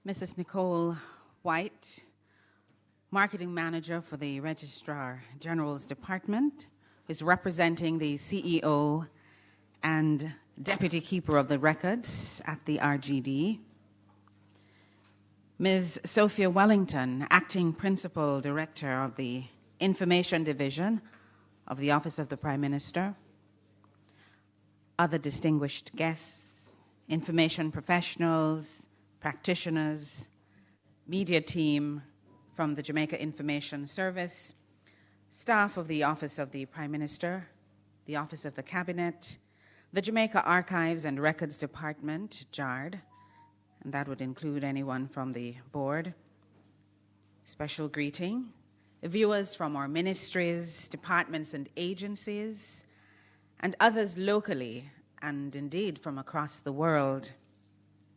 Mrs. Nicole White, Marketing Manager for the Registrar General's Department, who's representing the CEO and Deputy Keeper of the Records at the RGD. Ms. Sophia Wellington, Acting Principal Director of the Information Division of the Office of the Prime Minister. Other distinguished guests, information professionals, practitioners, media team from the Jamaica Information Service, staff of the Office of the Prime Minister, the Office of the Cabinet, the Jamaica Archives and Records Department, JARD, and that would include anyone from the board. Special greeting. Viewers from our ministries, departments and agencies, and others locally, and indeed from across the world.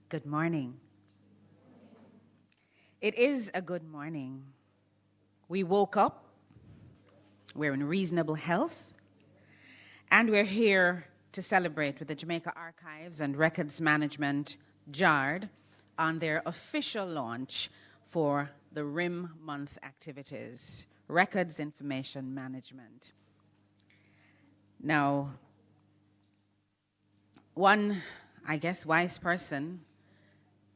Good morning. It is a good morning. We woke up, we're in reasonable health, and we're here to celebrate with the Jamaica Archives and Records Management, JARD, on their official launch for the RIM Month activities, Records Information Management. Now, one, I guess, wise person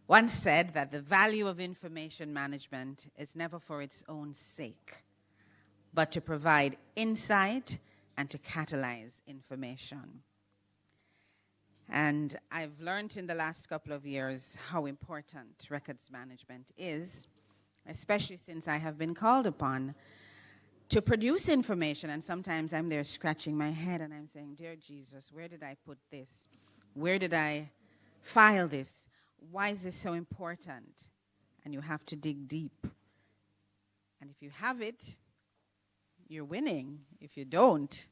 once said that the value of information management is never for its own sake, but to provide insight and to catalyze information. And I've learned in the last couple of years how important records management is, especially since I have been called upon to produce information. And sometimes I'm there scratching my head and I'm saying, dear Jesus, where did I put this? Where did I file this? Why is this so important? And you have to dig deep. And if you have it, you're winning. If you don't,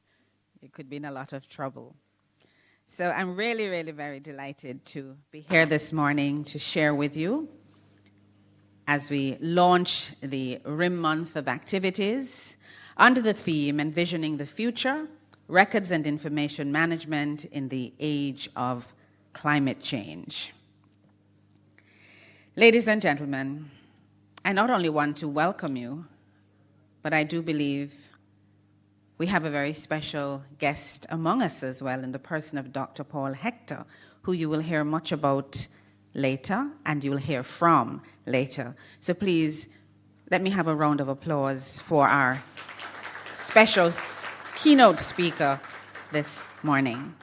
you could be in a lot of trouble. So I'm really, really very delighted to be here this morning to share with you as we launch the RIM Month of activities under the theme Envisioning the Future, Records and Information Management in the Age of Climate Change. Ladies and gentlemen, I not only want to welcome you, but I do believe we have a very special guest among us as well in the person of Dr. Paul Hector, who you will hear much about later and you will hear from later. So please, let me have a round of applause for our special keynote speaker this morning.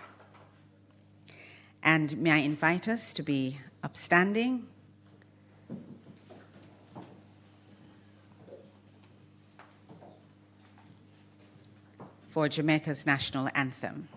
And may I invite us to be upstanding. For Jamaica's national anthem.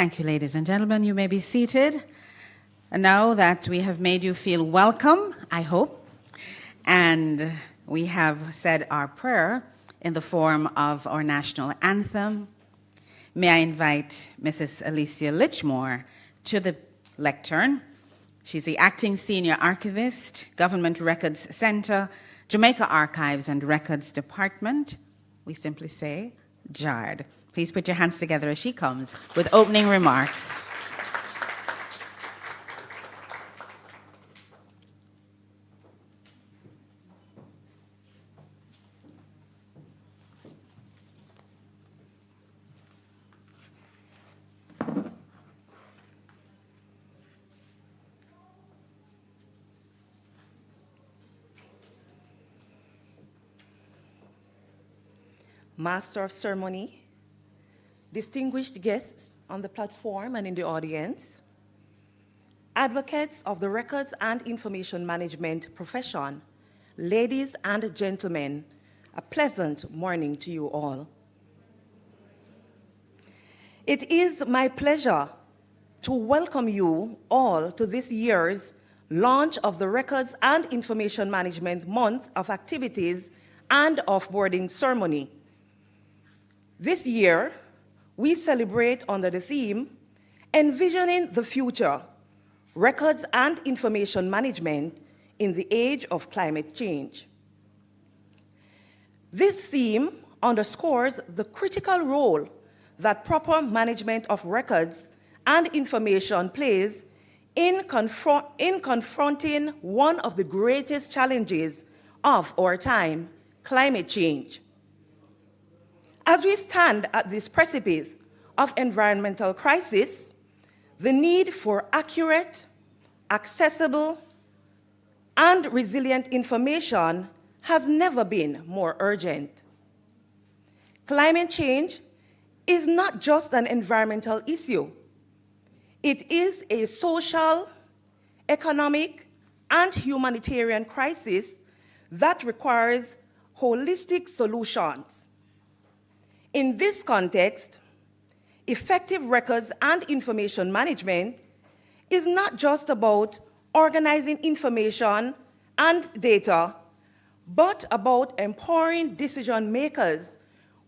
Thank you, ladies and gentlemen. You may be seated. And now that we have made you feel welcome, I hope, and we have said our prayer in the form of our national anthem, may I invite Mrs. Alicia Litchmore to the lectern. She's the Acting Senior Archivist, Government Records Center, Jamaica Archives and Records Department. We simply say JARD. Please put your hands together as she comes with opening remarks. Master of Ceremony, distinguished guests on the platform and in the audience, advocates of the records and information management profession, ladies and gentlemen, a pleasant morning to you all. It is my pleasure to welcome you all to this year's launch of the Records and Information Management Month of Activities and Offboarding Ceremony. This year, we celebrate under the theme, Envisioning the Future, Records and Information Management in the Age of Climate Change. This theme underscores the critical role that proper management of records and information plays in confronting one of the greatest challenges of our time, climate change. As we stand at this precipice of environmental crisis, the need for accurate, accessible, and resilient information has never been more urgent. Climate change is not just an environmental issue. It is a social, economic, and humanitarian crisis that requires holistic solutions. In this context, effective records and information management is not just about organizing information and data, but about empowering decision makers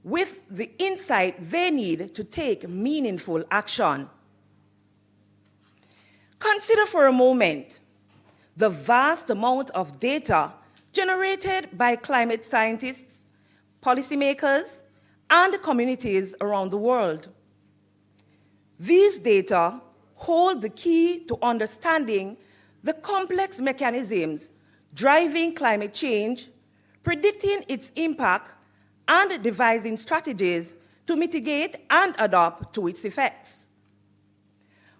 with the insight they need to take meaningful action. Consider for a moment the vast amount of data generated by climate scientists, policymakers, and communities around the world. These data hold the key to understanding the complex mechanisms driving climate change, predicting its impact, and devising strategies to mitigate and adapt to its effects.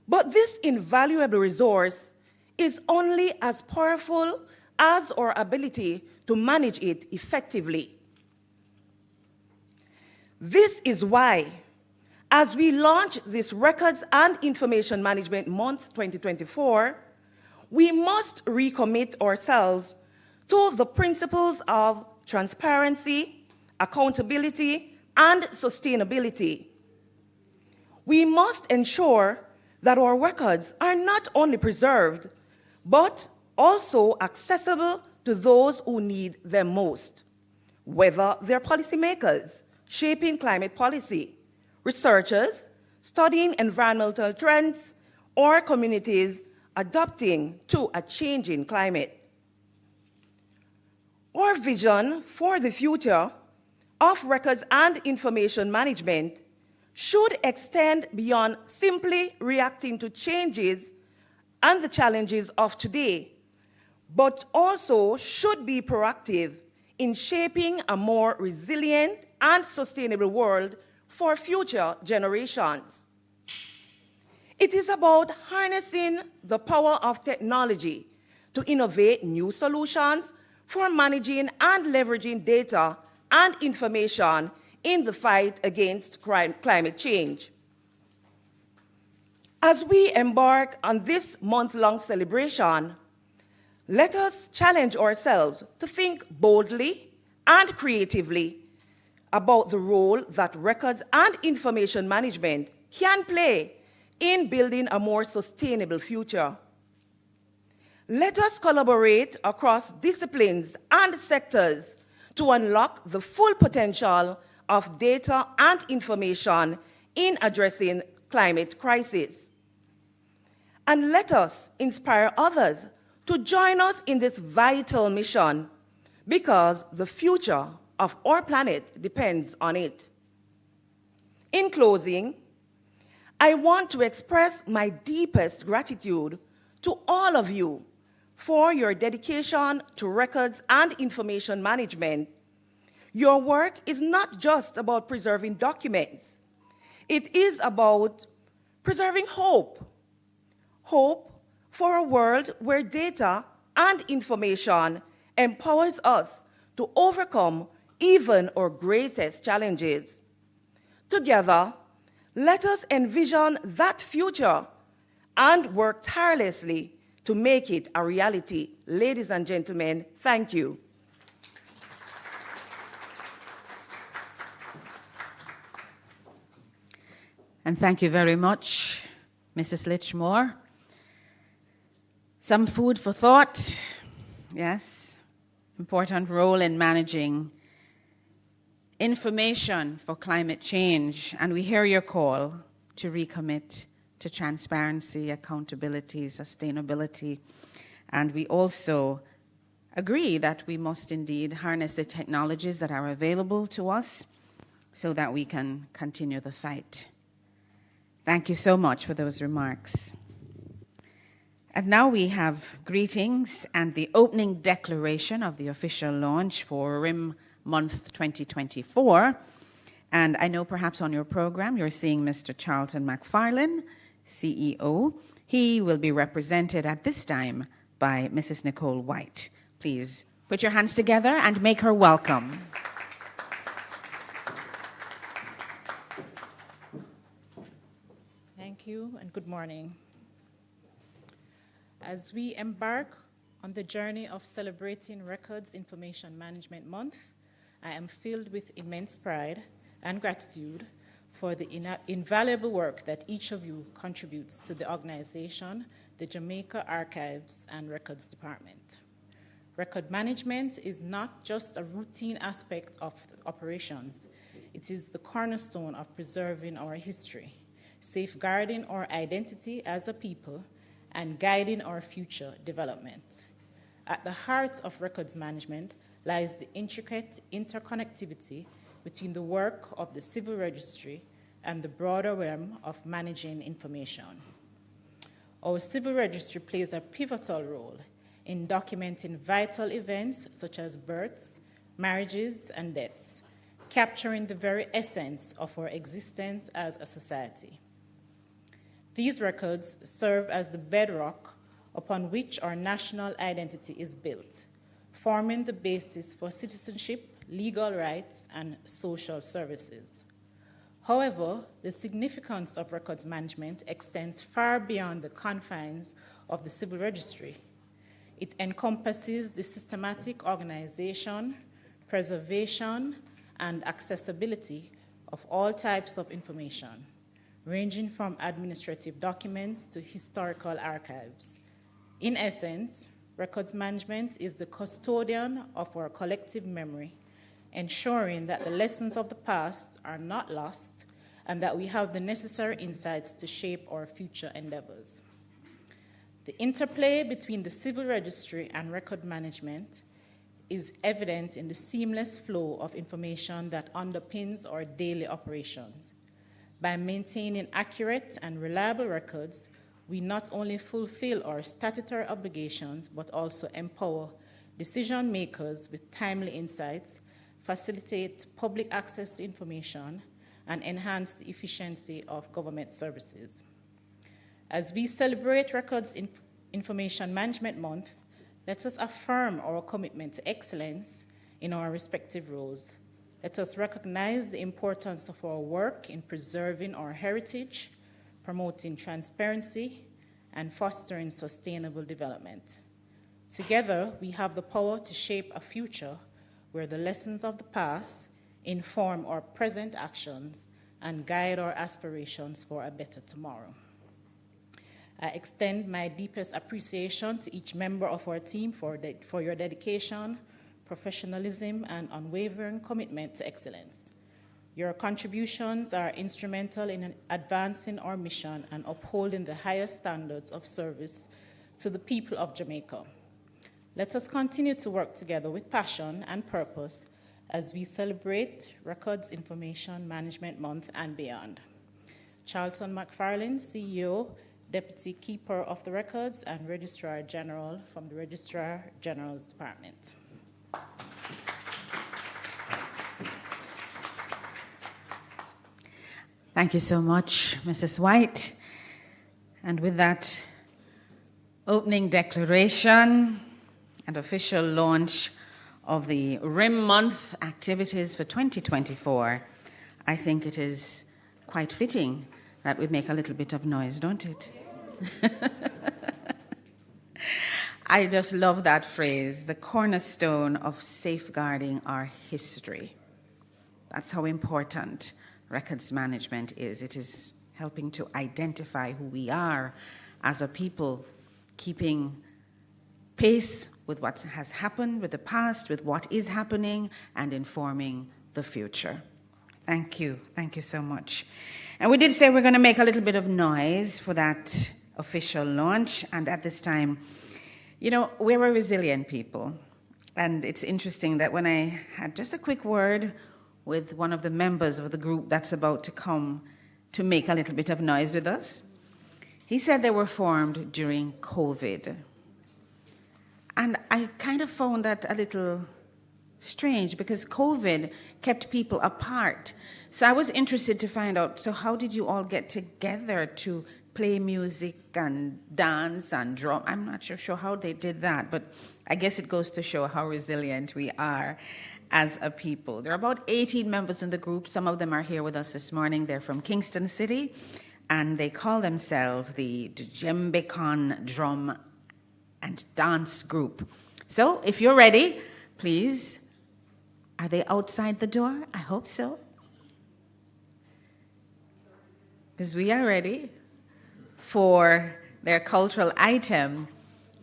But this invaluable resource is only as powerful as our ability to manage it effectively. This is why, as we launch this Records and Information Management Month 2024, we must recommit ourselves to the principles of transparency, accountability, and sustainability. We must ensure that our records are not only preserved, but also accessible to those who need them most, whether they're policymakers shaping climate policy, researchers studying environmental trends, or communities adapting to a changing climate. Our vision for the future of records and information management should extend beyond simply reacting to changes and the challenges of today, but also should be proactive in shaping a more resilient and sustainable world for future generations. It is about harnessing the power of technology to innovate new solutions for managing and leveraging data and information in the fight against climate change. As we embark on this month-long celebration, let us challenge ourselves to think boldly and creatively about the role that records and information management can play in building a more sustainable future. Let us collaborate across disciplines and sectors to unlock the full potential of data and information in addressing climate crisis. And let us inspire others to join us in this vital mission, because the future of our planet depends on it. In closing, I want to express my deepest gratitude to all of you for your dedication to records and information management. Your work is not just about preserving documents. It is about preserving hope. Hope for a world where data and information empowers us to overcome even our greatest challenges. Together, let us envision that future and work tirelessly to make it a reality. Ladies and gentlemen, thank you. And thank you very much, Mrs. Litchmore. Some food for thought, yes. Important role in managing information for climate change. And we hear your call to recommit to transparency, accountability, sustainability. And we also agree that we must indeed harness the technologies that are available to us so that we can continue the fight. Thank you so much for those remarks. And now we have greetings and the opening declaration of the official launch for RIM Month 2024. And I know perhaps on your program you're seeing Mr. Charlton McFarlane, CEO. He will be represented at this time by Mrs. Nicole White. Please put your hands together and make her welcome. Thank you and good morning. As we embark on the journey of celebrating Records Information Management Month, I am filled with immense pride and gratitude for the invaluable work that each of you contributes to the organization, the Jamaica Archives and Records Department. Record management is not just a routine aspect of operations, it is the cornerstone of preserving our history, safeguarding our identity as a people, and guiding our future development. At the heart of records management lies the intricate interconnectivity between the work of the civil registry and the broader realm of managing information. Our civil registry plays a pivotal role in documenting vital events such as births, marriages, and deaths, capturing the very essence of our existence as a society. These records serve as the bedrock upon which our national identity is built, forming the basis for citizenship, legal rights, and social services. However, the significance of records management extends far beyond the confines of the civil registry. It encompasses the systematic organization, preservation, and accessibility of all types of information, ranging from administrative documents to historical archives. In essence, records management is the custodian of our collective memory, ensuring that the lessons of the past are not lost and that we have the necessary insights to shape our future endeavors. The interplay between the civil registry and record management is evident in the seamless flow of information that underpins our daily operations. By maintaining accurate and reliable records, we not only fulfill our statutory obligations, but also empower decision makers with timely insights, facilitate public access to information, and enhance the efficiency of government services. As we celebrate Records Information Management Month, let us affirm our commitment to excellence in our respective roles. Let us recognize the importance of our work in preserving our heritage, promoting transparency, and fostering sustainable development. Together, we have the power to shape a future where the lessons of the past inform our present actions and guide our aspirations for a better tomorrow. I extend my deepest appreciation to each member of our team for your dedication, professionalism, and unwavering commitment to excellence. Your contributions are instrumental in advancing our mission and upholding the highest standards of service to the people of Jamaica. Let us continue to work together with passion and purpose as we celebrate Records Information Management Month and beyond. Charlton McFarlane, CEO, Deputy Keeper of the Records, and Registrar General from the Registrar General's Department. Thank you so much, Mrs. White. And with that opening declaration and official launch of the RIM Month activities for 2024, I think it is quite fitting that we make a little bit of noise, don't it? I just love that phrase, the cornerstone of safeguarding our history. That's how important records management is. It is helping to identify who we are as a people, keeping pace with what has happened, with the past, with what is happening, and informing the future. Thank you. Thank you so much. And we did say we're going to make a little bit of noise for that official launch. And at this time, you know, we're a resilient people. And it's interesting that when I had just a quick word with one of the members of the group that's about to come to make a little bit of noise with us, he said they were formed during COVID. And I kind of found that a little strange because COVID kept people apart. So I was interested to find out, so how did you all get together to play music and dance and drum? I'm not sure how they did that, but I guess it goes to show how resilient we are as a people. There are about 18 members in the group. Some of them are here with us this morning. They're from Kingston City, and they call themselves the Jamaica Drum and Dance Group. So if you're ready, please, are they outside the door? I hope so. Because we are ready for their cultural item,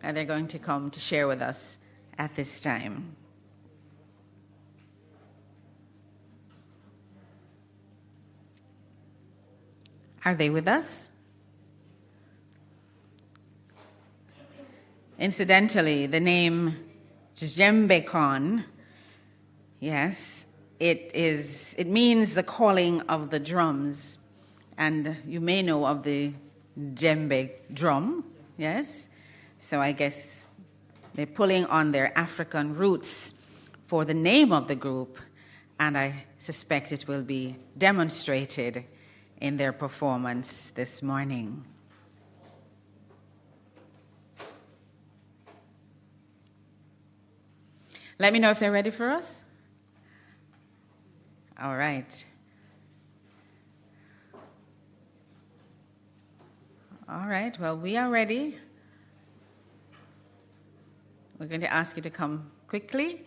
and they're going to come to share with us at this time. Are they with us? Incidentally, the name Jamaica, yes, it means the calling of the drums. And you may know of the djembe drum, yes? So I guess they're pulling on their African roots for the name of the group, and I suspect it will be demonstrated in their performance this morning. Let me know if they're ready for us. All right. All right, well, we are ready. We're going to ask you to come quickly.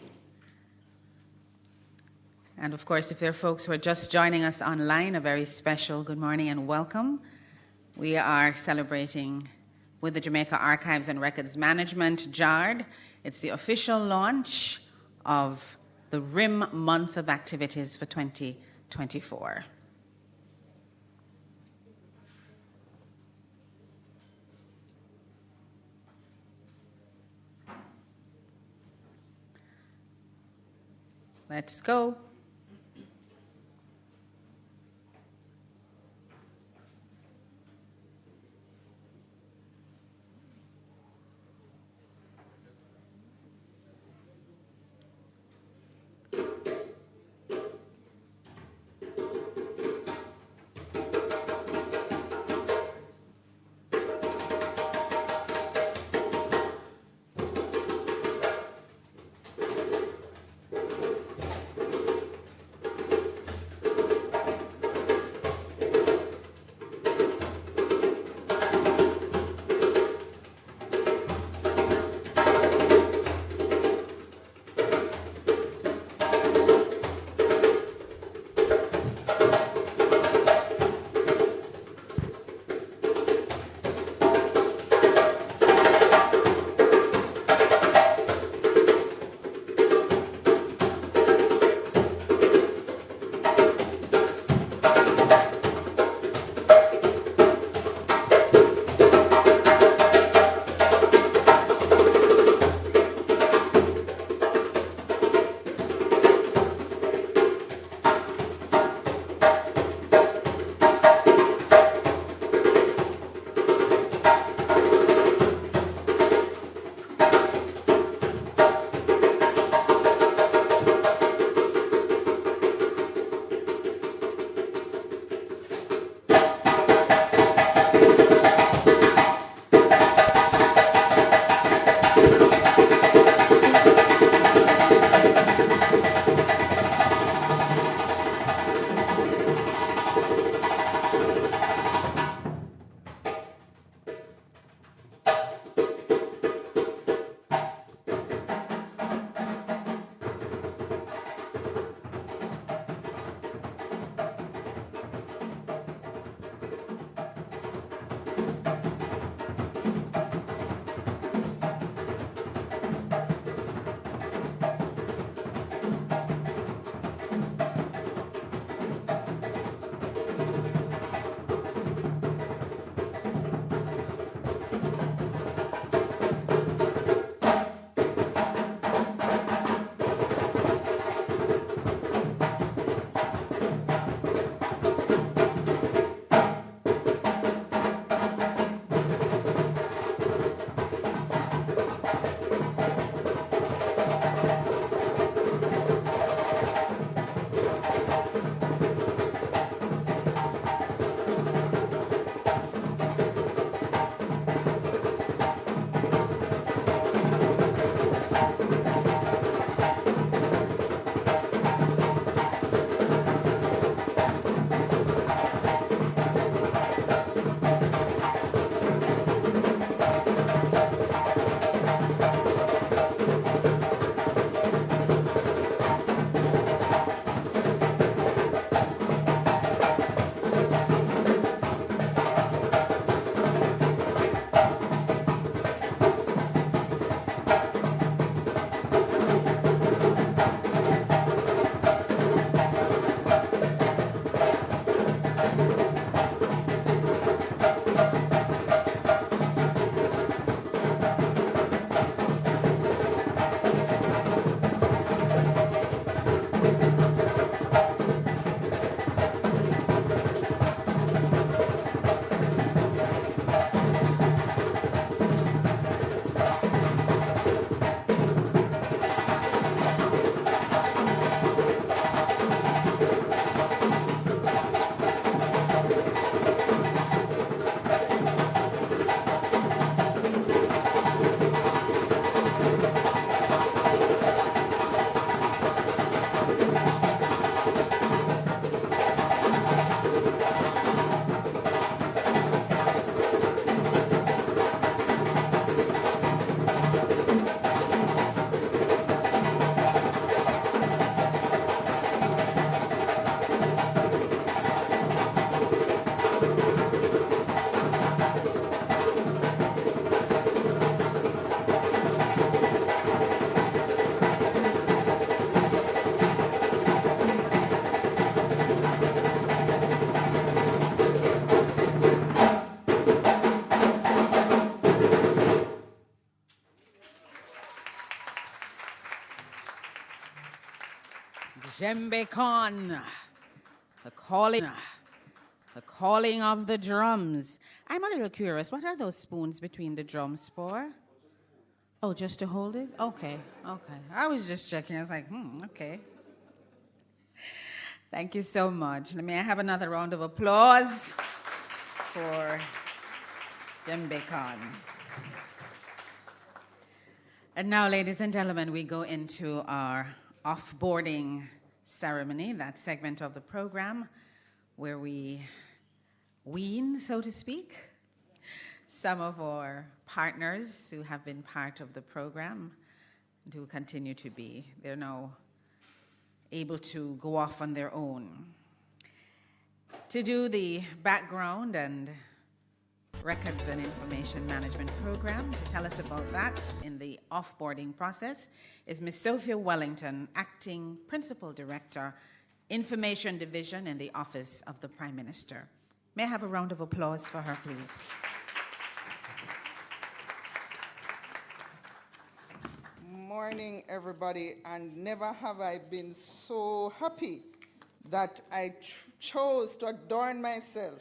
And of course, if there are folks who are just joining us online, a very special good morning and welcome. We are celebrating with the Jamaica Archives and Records Management, JARD. It's the official launch of the RIM Month of activities for 2024. Let's go. Djembe Khan, the calling of the drums. I'm a little curious. What are those spoons between the drums for? Oh, just to hold it? Okay, okay. I was just checking. I was like, okay. Thank you so much. May I have another round of applause for Djembe Khan. And now, ladies and gentlemen, we go into our off-boarding ceremony, that segment of the program where we wean, so to speak, some of our partners who have been part of the program and who continue to be. They're now able to go off on their own. To do the background and Records and Information Management Program, to tell us about that in the off-boarding process, is Ms. Sophia Wellington, Acting Principal Director, Information Division in the Office of the Prime Minister. May I have a round of applause for her, please? Morning, everybody, and never have I been so happy that I chose to adorn myself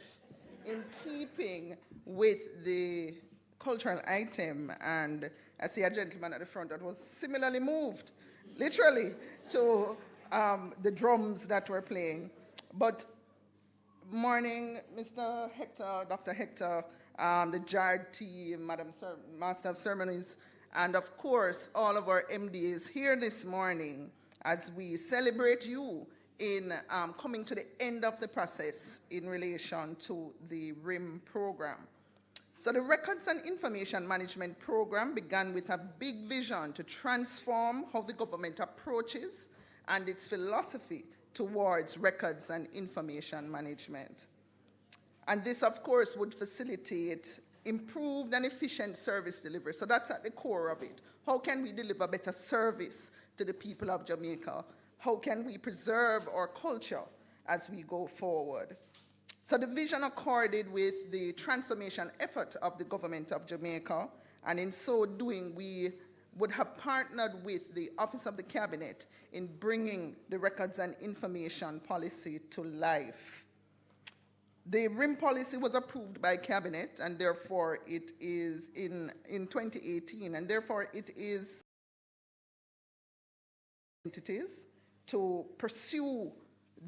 in keeping with the cultural item. And I see a gentleman at the front that was similarly moved, literally, to the drums that were playing. But morning, Mr. Hector, Dr. Hector, the JARD team, Master of Ceremonies, and of course, all of our MDs here this morning as we celebrate you in coming to the end of the process in relation to the RIM program. So the Records and Information Management Program began with a big vision to transform how the government approaches and its philosophy towards records and information management. And this, of course, would facilitate improved and efficient service delivery. So that's at the core of it. How can we deliver better service to the people of Jamaica? How can we preserve our culture as we go forward? So the vision accorded with the transformation effort of the government of Jamaica, and in so doing, we would have partnered with the Office of the Cabinet in bringing the Records and Information Policy to life. The RIM policy was approved by Cabinet, and therefore it is in 2018, and therefore it is entities to pursue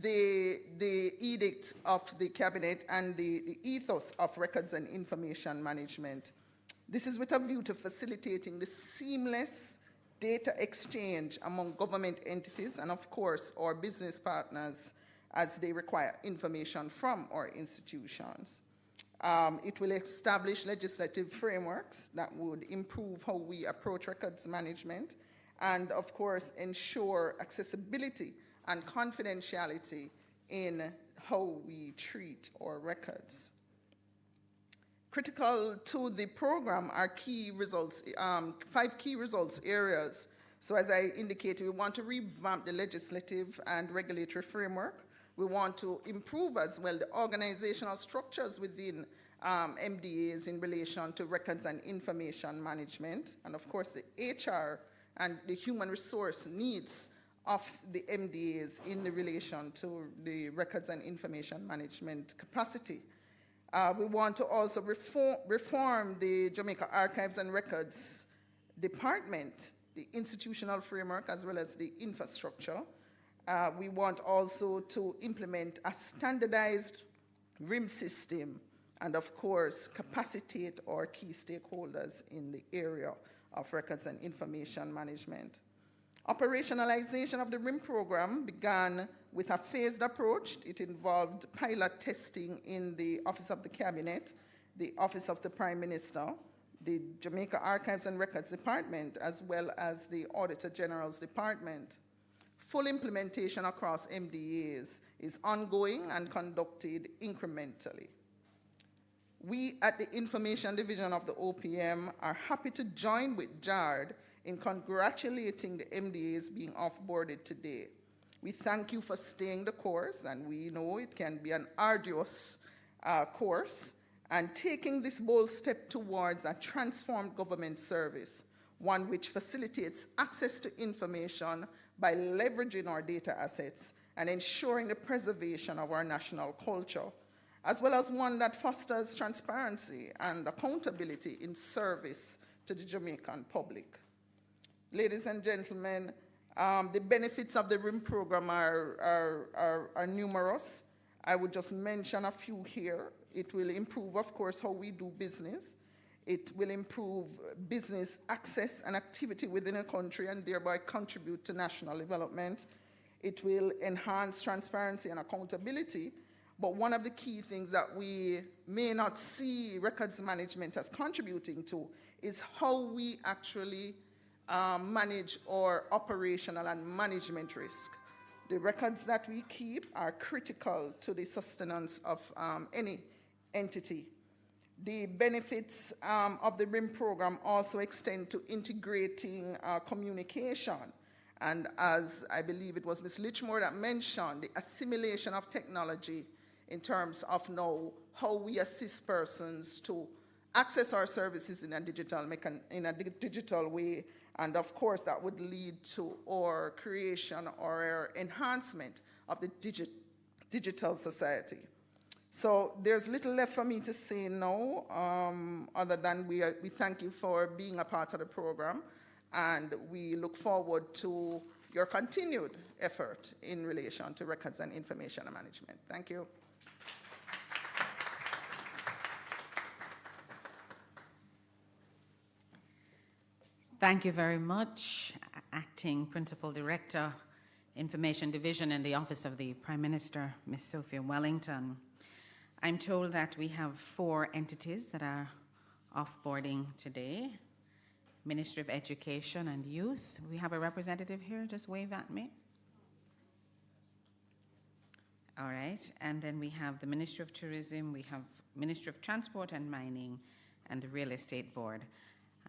the edict of the Cabinet and the ethos of Records and Information Management. This is with a view to facilitating the seamless data exchange among government entities and, of course, our business partners as they require information from our institutions. It will establish legislative frameworks that would improve how we approach records management and, of course, ensure accessibility and confidentiality in how we treat our records. Critical to the program are key results, 5 key results areas. So as I indicated, we want to revamp the legislative and regulatory framework. We want to improve as well the organizational structures within MDAs in relation to records and information management, and of course the HR and the human resource needs of the MDAs in relation to the records and information management capacity. We want to also reform the Jamaica Archives and Records Department, the institutional framework as well as the infrastructure. We want also to implement a standardized RIM system and, of course, capacitate our key stakeholders in the area of records and information management. Operationalization of the RIM program began with a phased approach. It involved pilot testing in the Office of the Cabinet, the Office of the Prime Minister, the Jamaica Archives and Records Department, as well as the Auditor General's Department. Full implementation across MDAs is ongoing and conducted incrementally. We at the Information Division of the OPM are happy to join with JARD in congratulating the MDAs being off-boarded today. We thank you for staying the course, and we know it can be an arduous course, and taking this bold step towards a transformed government service, one which facilitates access to information, by leveraging our data assets and ensuring the preservation of our national culture, as well as one that fosters transparency and accountability in service to the Jamaican public. Ladies and gentlemen, the benefits of the RIM program are numerous. I would just mention a few here. It will improve, of course, how we do business. It will improve business access and activity within a country and thereby contribute to national development. It will enhance transparency and accountability. But one of the key things that we may not see records management as contributing to is how we actually manage our operational and management risk. The records that we keep are critical to the sustenance of any entity. The benefits of the RIM program also extend to integrating communication. And as I believe it was Ms. Litchmore that mentioned, the assimilation of technology in terms of now how we assist persons to access our services in a digital way. And of course, that would lead to our creation or our enhancement of the digital society. So there's little left for me to say now, other than we thank you for being a part of the program, and we look forward to your continued effort in relation to records and information management. Thank you. Thank you very much, Acting Principal Director, Information Division in the Office of the Prime Minister, Ms. Sophia Wellington. I'm told that we have 4 entities that are offboarding today. Ministry of Education and Youth. We have a representative here, just wave at me. All right, and then we have the Ministry of Tourism, we have Ministry of Transport and Mining, and the Real Estate Board.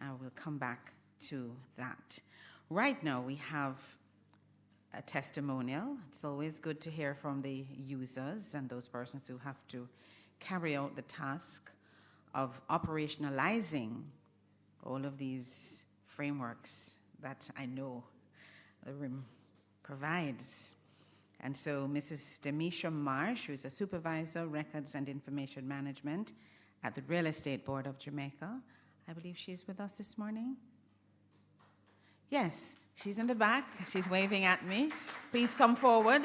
I will come back to that. Right now, we have a testimonial. It's always good to hear from the users and those persons who have to carry out the task of operationalizing all of these frameworks that I know the RIM provides. And so Mrs. Demisha Marsh, who is a Supervisor, Records and Information Management at the Real Estate Board of Jamaica, I believe she's with us this morning. Yes, she's in the back. She's waving at me. Please come forward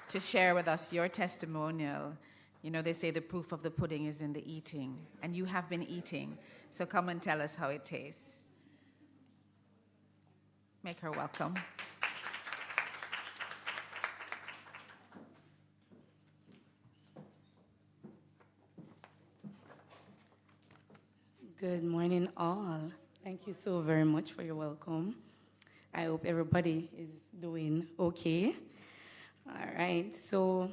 to share with us your testimonial. You know, they say the proof of the pudding is in the eating, and you have been eating. So come and tell us how it tastes. Make her welcome. Good morning, all. Thank you so very much for your welcome. I hope everybody is doing okay. All right, so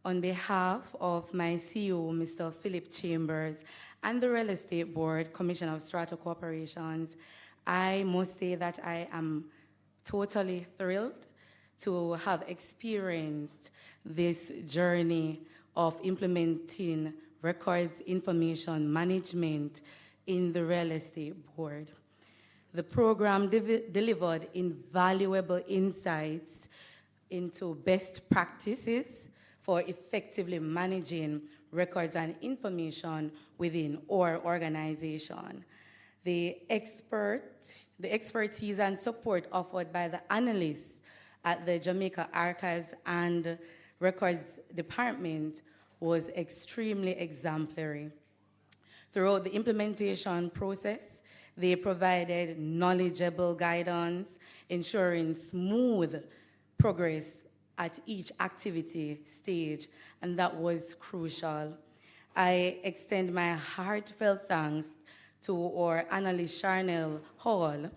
on behalf of my CEO, Mr. Philip Chambers, and the Real Estate Board, Commission of Strata Corporations, I must say that I am totally thrilled to have experienced this journey of implementing records information management in the Real Estate Board. The program delivered invaluable insights into best practices for effectively managing records and information within our organization. The expertise and support offered by the analysts at the Jamaica Archives and Records Department was extremely exemplary. Throughout the implementation process, they provided knowledgeable guidance, ensuring smooth progress at each activity stage, and that was crucial. I extend my heartfelt thanks to our analyst, Charnel Hall.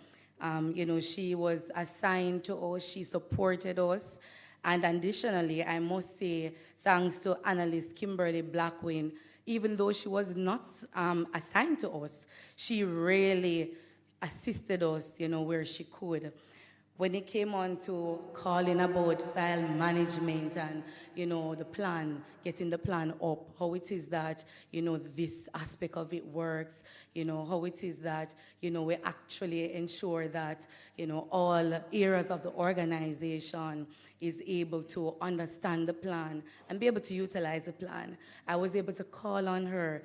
She was assigned to us, she supported us, and additionally, I must say thanks to analyst Kimberly Blackwin. Even though she was not assigned to us, she really assisted us, where she could. when it came on to calling about file management and, the plan, getting the plan up, how it is that, this aspect of it works, how it is that, we actually ensure that, all areas of the organization is able to understand the plan and be able to utilize the plan. I was able to call on her.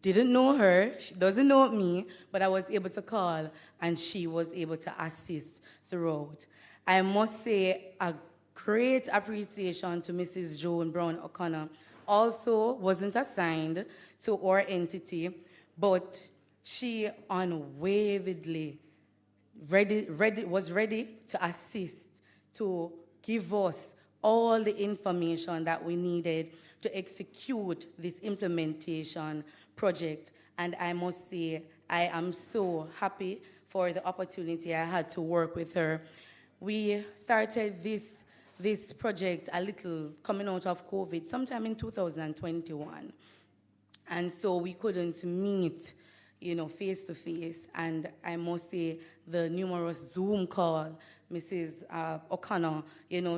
Didn't know her, she doesn't know me, but I was able to call and she was able to assist throughout. I must say a great appreciation to Mrs. Joan Brown O'Connor. Also wasn't assigned to our entity, but she unwaveringly was ready to assist, to give us all the information that we needed to execute this implementation project. And I must say, I am so happy for the opportunity I had to work with her. We started this project a little coming out of COVID, sometime in 2021. And so we couldn't meet, face to face. And I must say, the numerous Zoom call, Mrs. O'Connor,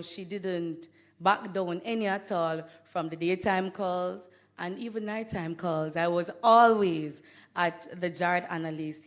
she didn't back down any at all from the daytime calls and even nighttime calls. I was always at the JARD analyst,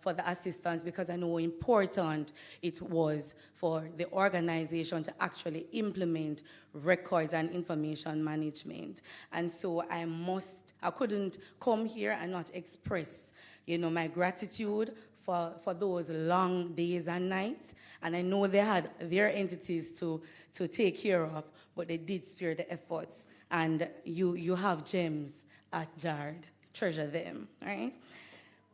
for the assistance, because I know how important it was for the organization to actually implement records and information management. And so I couldn't come here and not express, my gratitude for those long days and nights. And I know they had their entities to take care of, but they did spare the efforts. And you have gems at JARD, treasure them, right?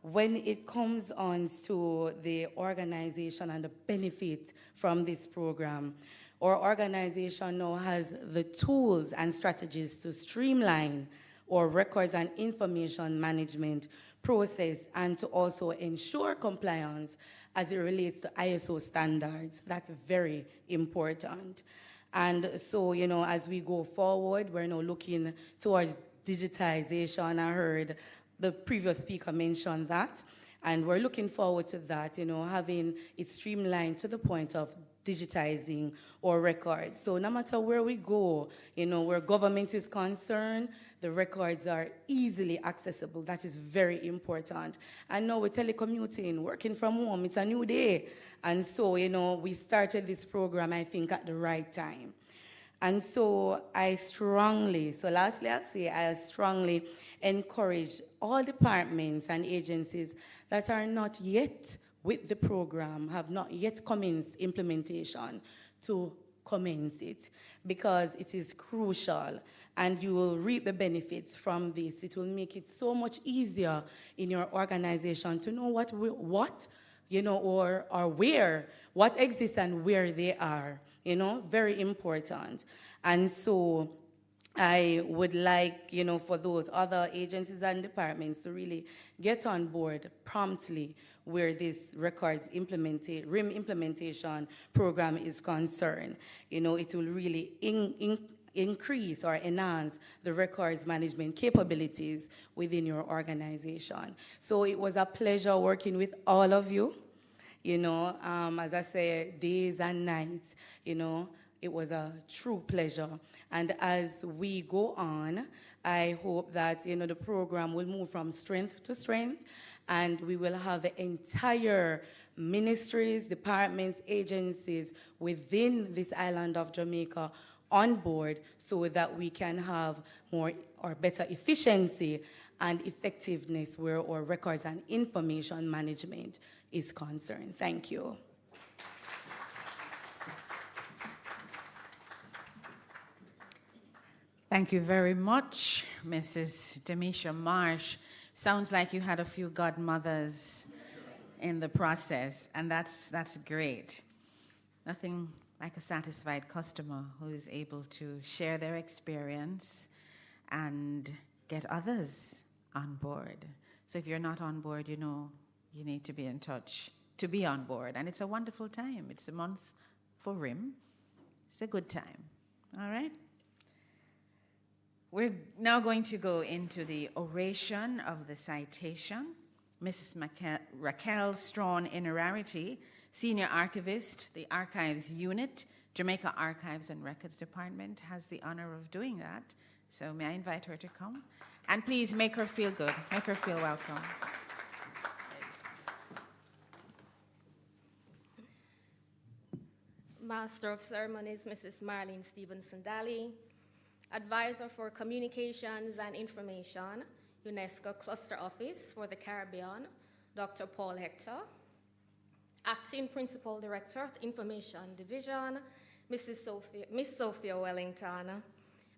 When it comes on to the organization and the benefit from this program, our organization now has the tools and strategies to streamline our records and information management process and to also ensure compliance as it relates to ISO standards. That's very important. And so, as we go forward, we're now looking towards digitization. I heard the previous speaker mention that. And we're looking forward to that, having it streamlined to the point of digitizing our records. So no matter where we go, where government is concerned, the records are easily accessible. That is very important. And now we're telecommuting, working from home, it's a new day. And so, we started this program, I think, at the right time. And so lastly, I'll say I strongly encourage all departments and agencies that are not yet with the program, have not yet commenced implementation, to commence it, because it is crucial and you will reap the benefits from this. It will make it so much easier in your organization to know what exists and where they are, very important. And so I would like, for those other agencies and departments to really get on board promptly where this records RIM implementation program is concerned. It will really increase or enhance the records management capabilities within your organization. So it was a pleasure working with all of you. As I said, days and nights, it was a true pleasure. And as we go on, I hope that, the program will move from strength to strength, and we will have the entire ministries, departments, agencies within this island of Jamaica on board so that we can have more or better efficiency and effectiveness where our records and information management is concerned. Thank you. Thank you very much, Mrs. Demisha Marsh. Sounds like you had a few godmothers in the process, and that's great. Nothing like a satisfied customer who is able to share their experience and get others on board. So if you're not on board, you need to be in touch to be on board. And it's a wonderful time. It's a month for RIM. It's a good time. All right? We're now going to go into the oration of the citation. Mrs. Raquel Strawn Inararity, Senior Archivist, the Archives Unit, Jamaica Archives and Records Department, has the honor of doing that. So may I invite her to come? And please make her feel good, make her feel welcome. Master of Ceremonies, Mrs. Marlene Stevenson-Daly, Advisor for Communications and Information, UNESCO Cluster Office for the Caribbean, Dr. Paul Hector, Acting Principal Director of the Information Division, Miss Sophia Wellington,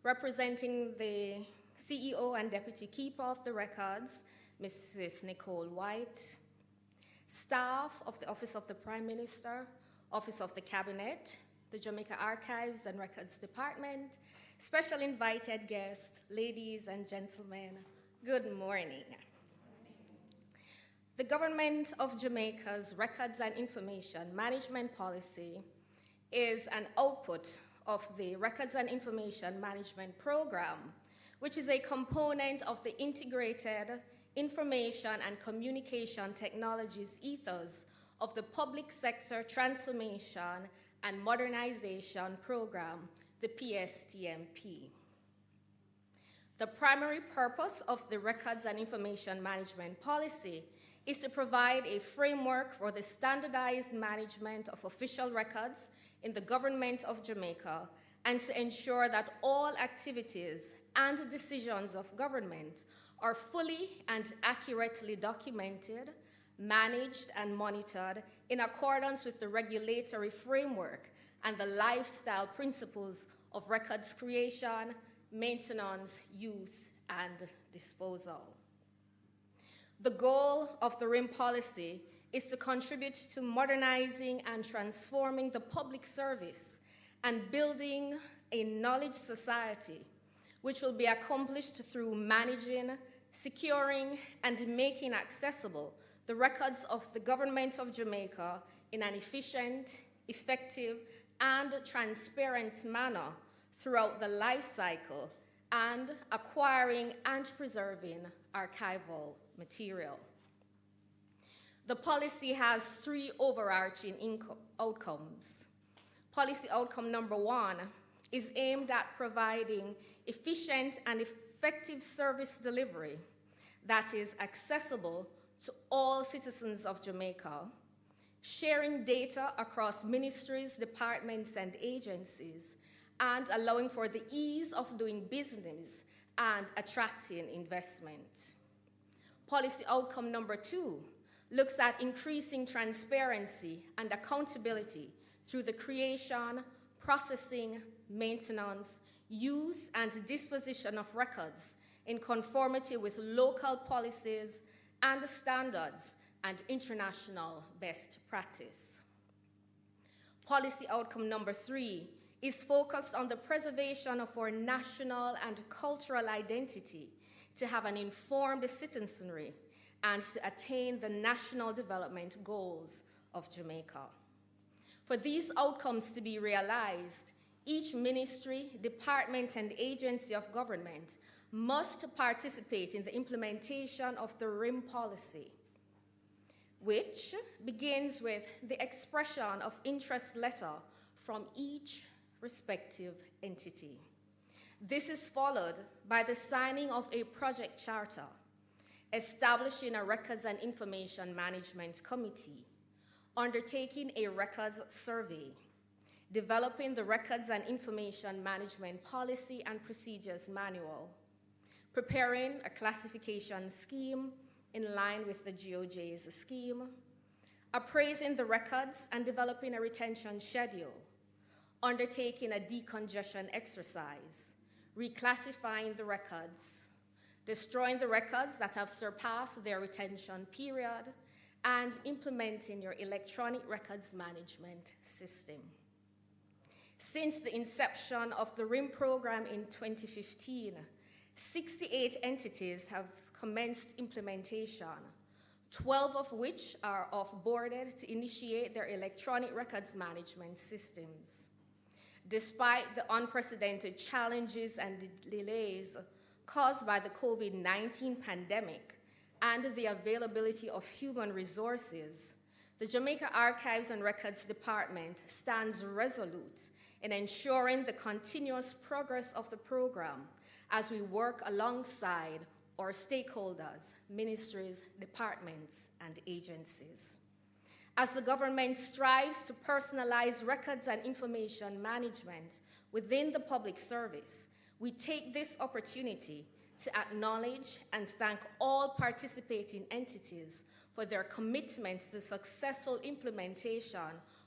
representing the CEO and Deputy Keeper of the Records, Mrs. Nicole White, staff of the Office of the Prime Minister, Office of the Cabinet, the Jamaica Archives and Records Department, special invited guests, ladies and gentlemen, good morning. The Government of Jamaica's Records and Information Management Policy is an output of the Records and Information Management Program, which is a component of the Integrated Information and Communication Technologies ethos of the Public Sector Transformation and Modernization Program, the PSTMP. The primary purpose of the Records and Information Management Policy is to provide a framework for the standardized management of official records in the Government of Jamaica and to ensure that all activities and decisions of government are fully and accurately documented, managed and monitored in accordance with the regulatory framework and the lifestyle principles of records creation, maintenance, use, and disposal. The goal of the RIM policy is to contribute to modernizing and transforming the public service and building a knowledge society, which will be accomplished through managing, securing, and making accessible the records of the Government of Jamaica in an efficient, effective, and transparent manner throughout the life cycle, and acquiring and preserving archival material. The policy has three overarching outcomes. Policy outcome number 1 is aimed at providing efficient and effective service delivery that is accessible to all citizens of Jamaica, sharing data across ministries, departments, and agencies, and allowing for the ease of doing business and attracting investment. Policy outcome number 2 looks at increasing transparency and accountability through the creation, processing, maintenance, use, and disposition of records in conformity with local policies and standards and international best practice. Policy outcome number 3 is focused on the preservation of our national and cultural identity to have an informed citizenry and to attain the national development goals of Jamaica. For these outcomes to be realized, each ministry, department, and agency of government must participate in the implementation of the RIM policy, which begins with the expression of interest letter from each respective entity. This is followed by the signing of a project charter, establishing a Records and Information Management Committee, undertaking a records survey, developing the Records and Information Management Policy and Procedures Manual, preparing a classification scheme in line with the GOJ's scheme, appraising the records and developing a retention schedule, undertaking a decongestion exercise, reclassifying the records, destroying the records that have surpassed their retention period, and implementing your electronic records management system. Since the inception of the RIM program in 2015, 68 entities have commenced implementation, 12 of which are off-boarded to initiate their electronic records management systems. Despite the unprecedented challenges and delays caused by the COVID-19 pandemic and the availability of human resources, The Jamaica Archives and Records Department stands resolute in ensuring the continuous progress of the program as we work alongside our stakeholders, ministries, departments, and agencies. As the government strives to personalize records and information management within the public service, we take this opportunity to acknowledge and thank all participating entities for their commitment to the successful implementation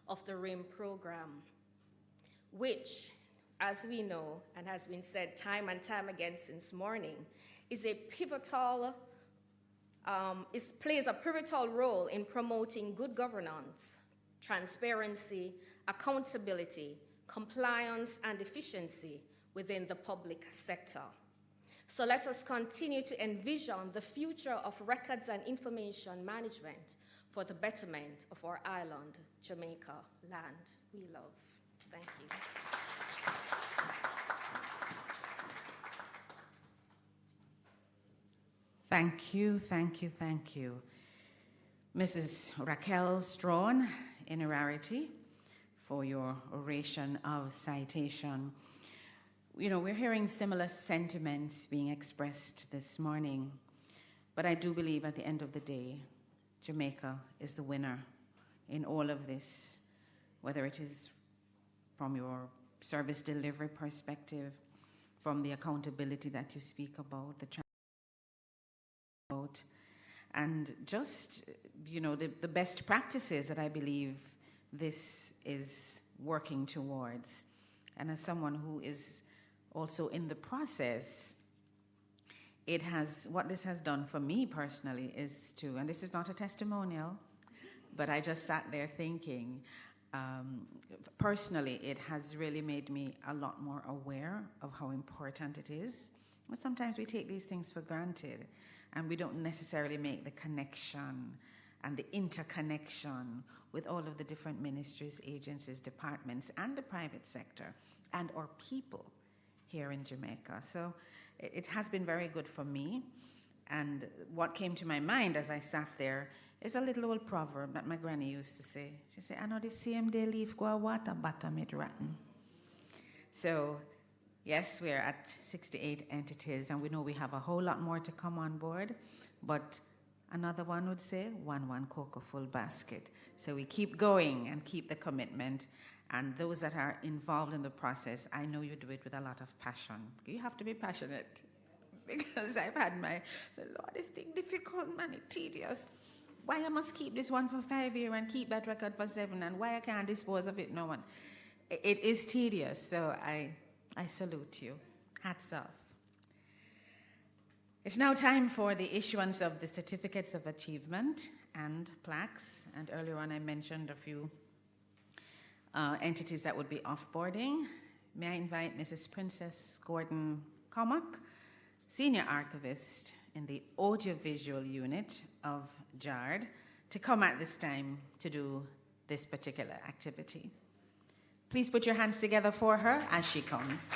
of the RIM program, which, as we know and has been said time and time again since morning, is a pivotal, plays a pivotal role in promoting good governance, transparency, accountability, compliance, and efficiency within the public sector. So let us continue to envision the future of records and information management for the betterment of our island, Jamaica, land we love. Thank you. Thank you, thank you, thank you. Mrs. Raquel Strawn, in rarity, for your oration of citation. You know, we're hearing similar sentiments being expressed this morning, but I do believe at the end of the day, Jamaica is the winner in all of this, whether it is from your service delivery perspective, from the accountability that you speak about, and just, you know, the best practices that I believe this is working towards. And as someone who is also in the process, what this has done for me personally is to, and this is not a testimonial, but I just sat there thinking, personally, it has really made me a lot more aware of how important it is. But sometimes we take these things for granted, and we don't necessarily make the connection and the interconnection with all of the different ministries, agencies, departments, and the private sector, and our people here in Jamaica. So it has been very good for me. And what came to my mind as I sat there is a little old proverb that my granny used to say. She said, I know the same day leaf go a water bottom it rotten. So yes, we're at 68 entities, and we know we have a whole lot more to come on board, but another one would say, one cocoa full basket. So we keep going and keep the commitment, and those that are involved in the process, I know you do it with a lot of passion. You have to be passionate, because I've had Lord, this thing difficult, man, it's tedious. Why I must keep this one for 5 years and keep that record for 7, and why I can't dispose of it? No one. It is tedious, so I salute you. Hats off. It's now time for the issuance of the certificates of achievement and plaques. And earlier on I mentioned a few entities that would be offboarding. May I invite Mrs. Princess Gordon Comack, Senior Archivist in the Audiovisual Unit of JARD, to come at this time to do this particular activity. Please put your hands together for her as she comes.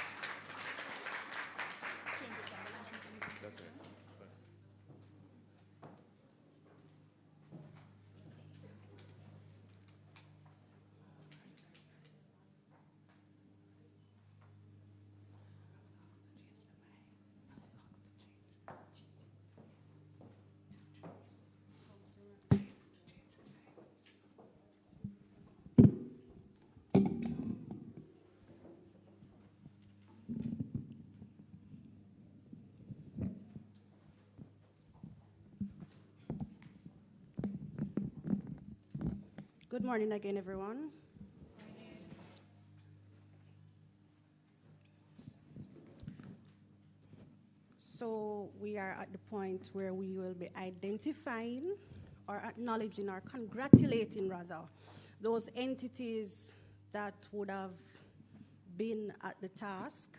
Good morning again, everyone. So we are at the point where we will be identifying or acknowledging or congratulating, rather, those entities that would have been at the task.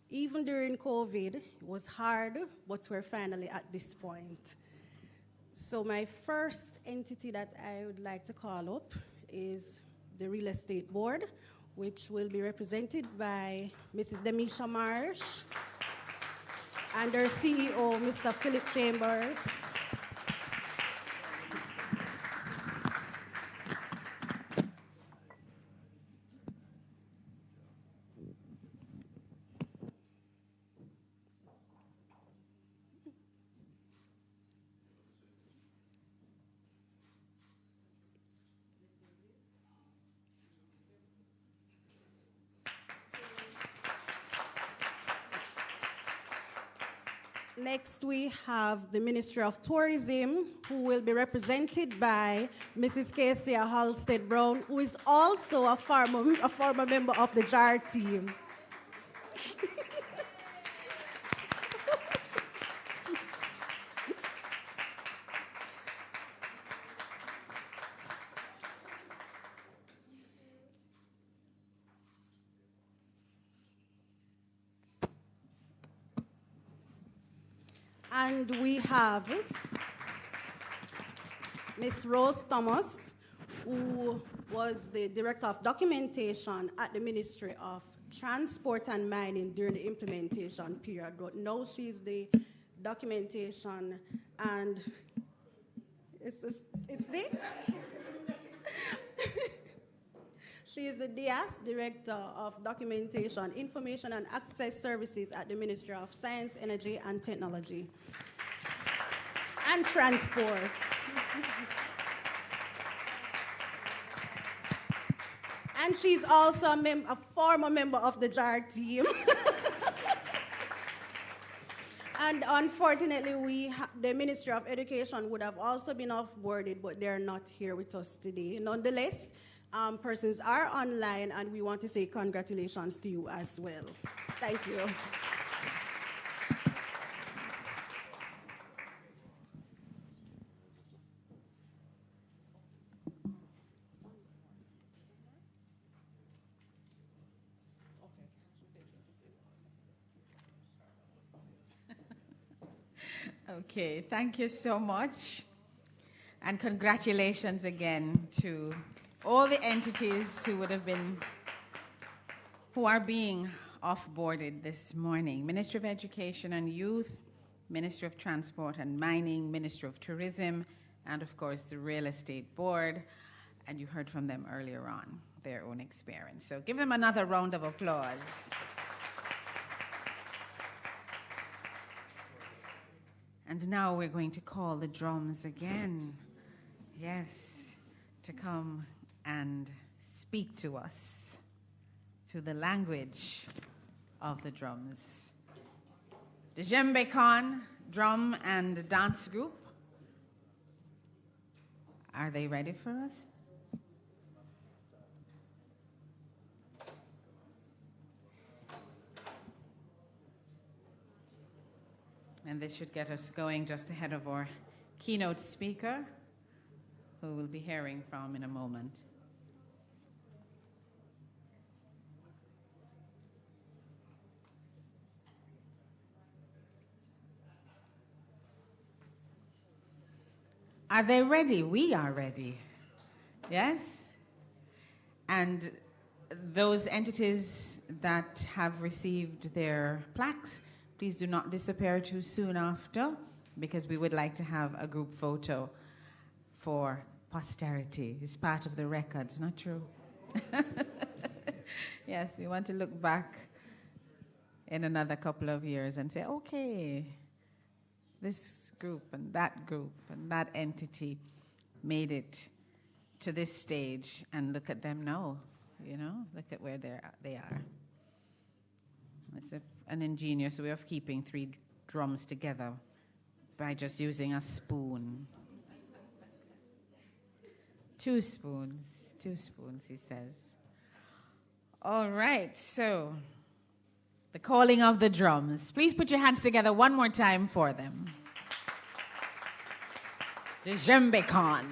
Even during COVID, it was hard, but we're finally at this point. So my first entity that I would like to call up is the Real Estate Board, which will be represented by Mrs. Demisha Marsh and their CEO, Mr. Philip Chambers. Next, we have the Ministry of Tourism, who will be represented by Mrs. Kesia Halstead Brown, who is also a former member of the JAR team. And we have Ms. Rose Thomas, who was the Director of Documentation at the Ministry of Transport and Mining during the implementation period. But now she's the documentation and it's the She is the DIAS, Director of Documentation, Information and Access Services at the Ministry of Science, Energy and Technology and Transport. And she's also a former member of the JAR team. And unfortunately, the Ministry of Education would have also been off-boarded, but they're not here with us today. Nonetheless, persons are online, and we want to say congratulations to you as well. Thank you. Okay, thank you so much. And congratulations again to all the entities who are being off-boarded this morning. Ministry of Education and Youth, Ministry of Transport and Mining, Ministry of Tourism, and of course the Real Estate Board. And you heard from them earlier on, their own experience. So give them another round of applause. And now we're going to call the drums again. Yes, to come and speak to us through the language of the drums. The Jamaica Drum and Dance Group, are they ready for us? And this should get us going just ahead of our keynote speaker, who we'll be hearing from in a moment. Are they ready? We are ready. Yes? And those entities that have received their plaques, please do not disappear too soon after, because we would like to have a group photo for posterity. It's part of the records, not true? Yes, we want to look back in another couple of years and say, okay, this group and that entity made it to this stage, and look at them now, you know, look at where they are. It's an ingenious way of keeping 3 drums together by just using a spoon. 2 spoons, he says. All right, so the calling of the drums. Please put your hands together one more time for them. The Jamaica.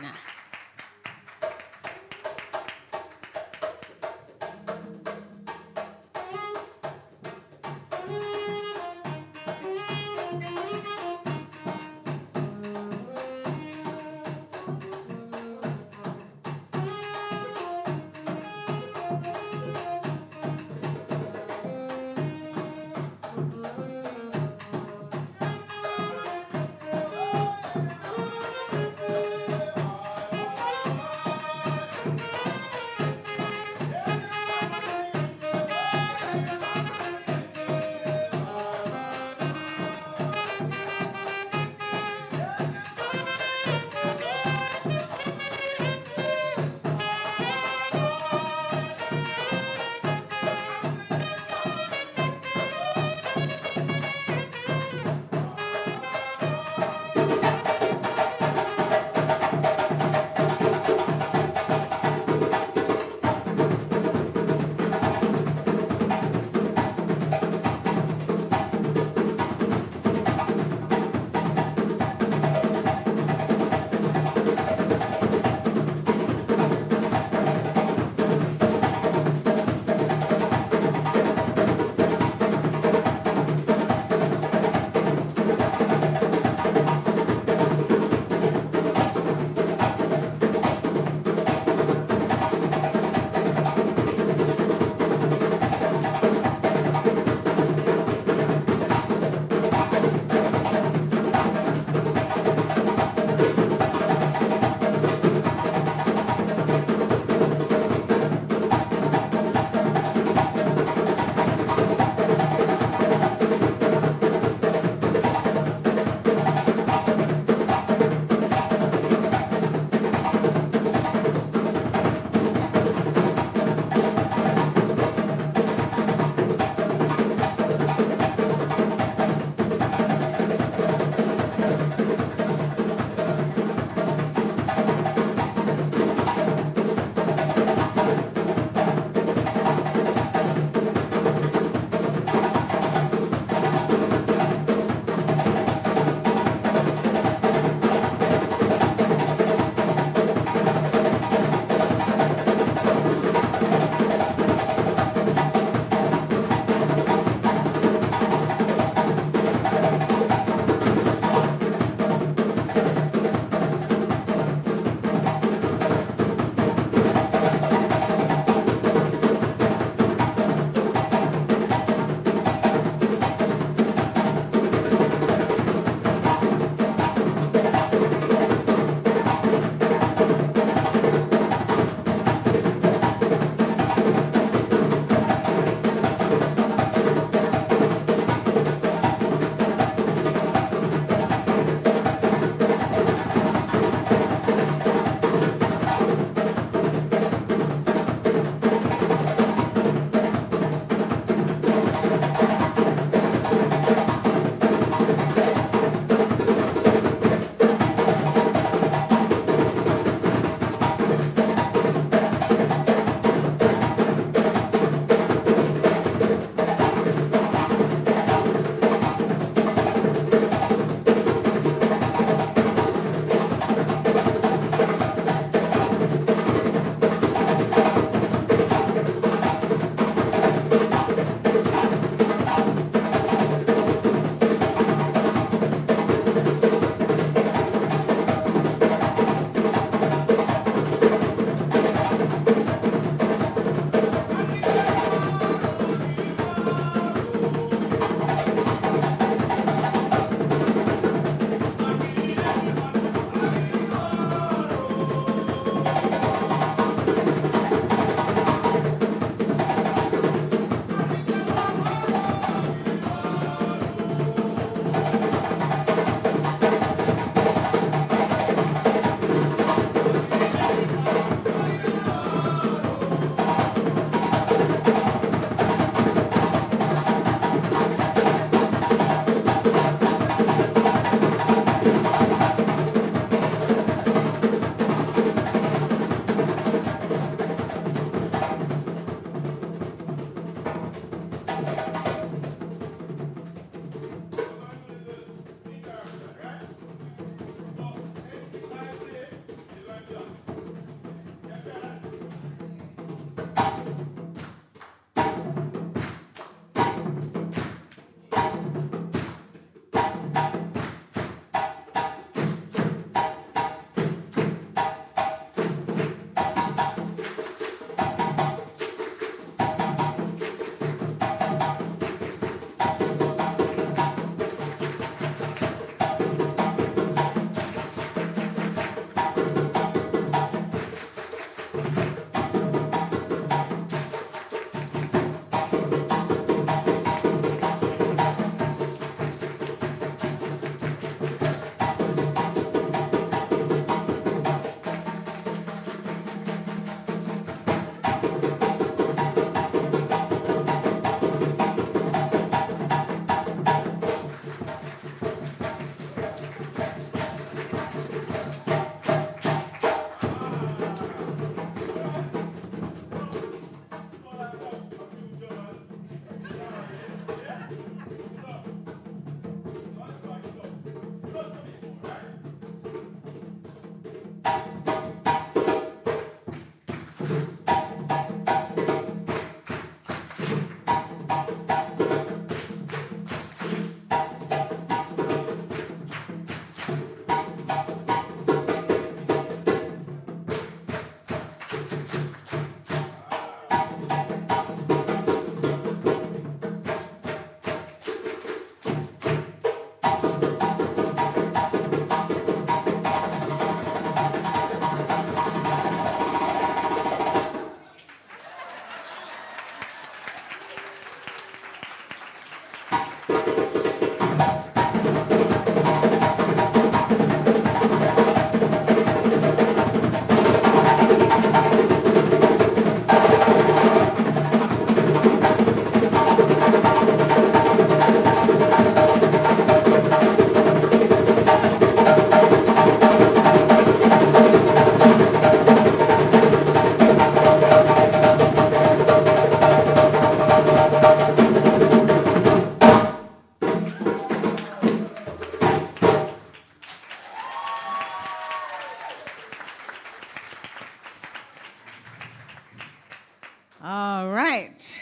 All right.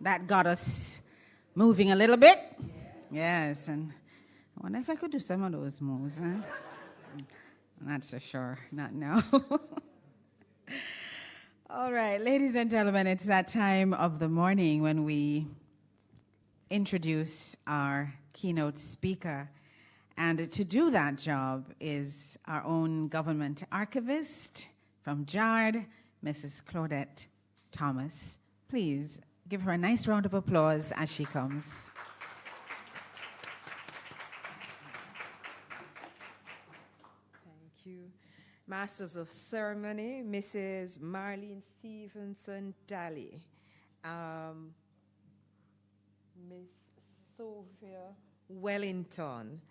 That got us moving a little bit. Yes, and I wonder if I could do some of those moves, huh? Not so sure, not now. All right, ladies and gentlemen, it's that time of the morning when we introduce our keynote speaker. And to do that job is our own government archivist from JARD, Mrs. Claudette Thomas. Please give her a nice round of applause as she comes. Thank you. Masters of Ceremony, Mrs. Marlene Stevenson Daly, Miss Sophia Wellington,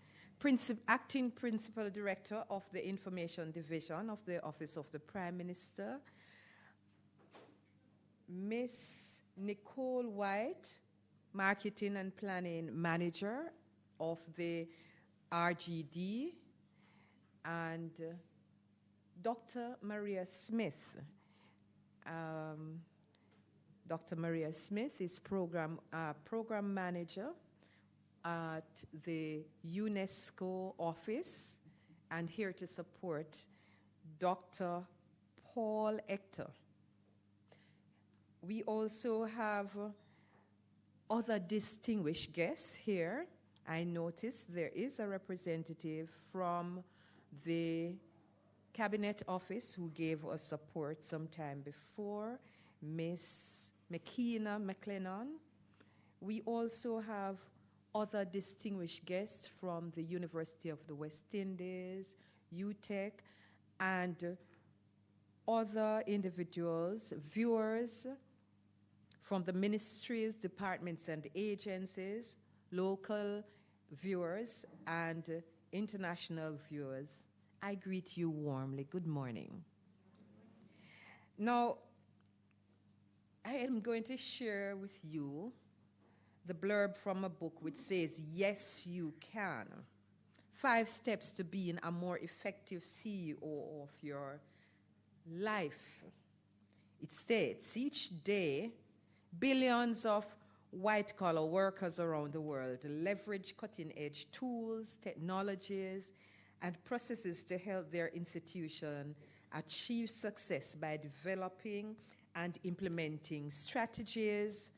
Acting Principal Director of the Information Division of the Office of the Prime Minister, Miss Nicole White, Marketing and Planning Manager of the RGD, and Dr. Maria Smith. Dr. Maria Smith is program manager at the UNESCO office and here to support Dr. Paul Hector. We also have other distinguished guests here. I noticed there is a representative from the Cabinet Office who gave us support some time before, Miss McKeena McLennan. We also have other distinguished guests from the University of the West Indies, UTEC, and other individuals, viewers from the ministries, departments, and agencies, local viewers, and international viewers. I greet you warmly. Good morning. Now, I am going to share with you the blurb from a book which says, Yes, You Can. 5 steps to being a more effective CEO of your life. It states, each day, billions of white-collar workers around the world leverage cutting-edge tools, technologies, and processes to help their institution achieve success by developing and implementing strategies,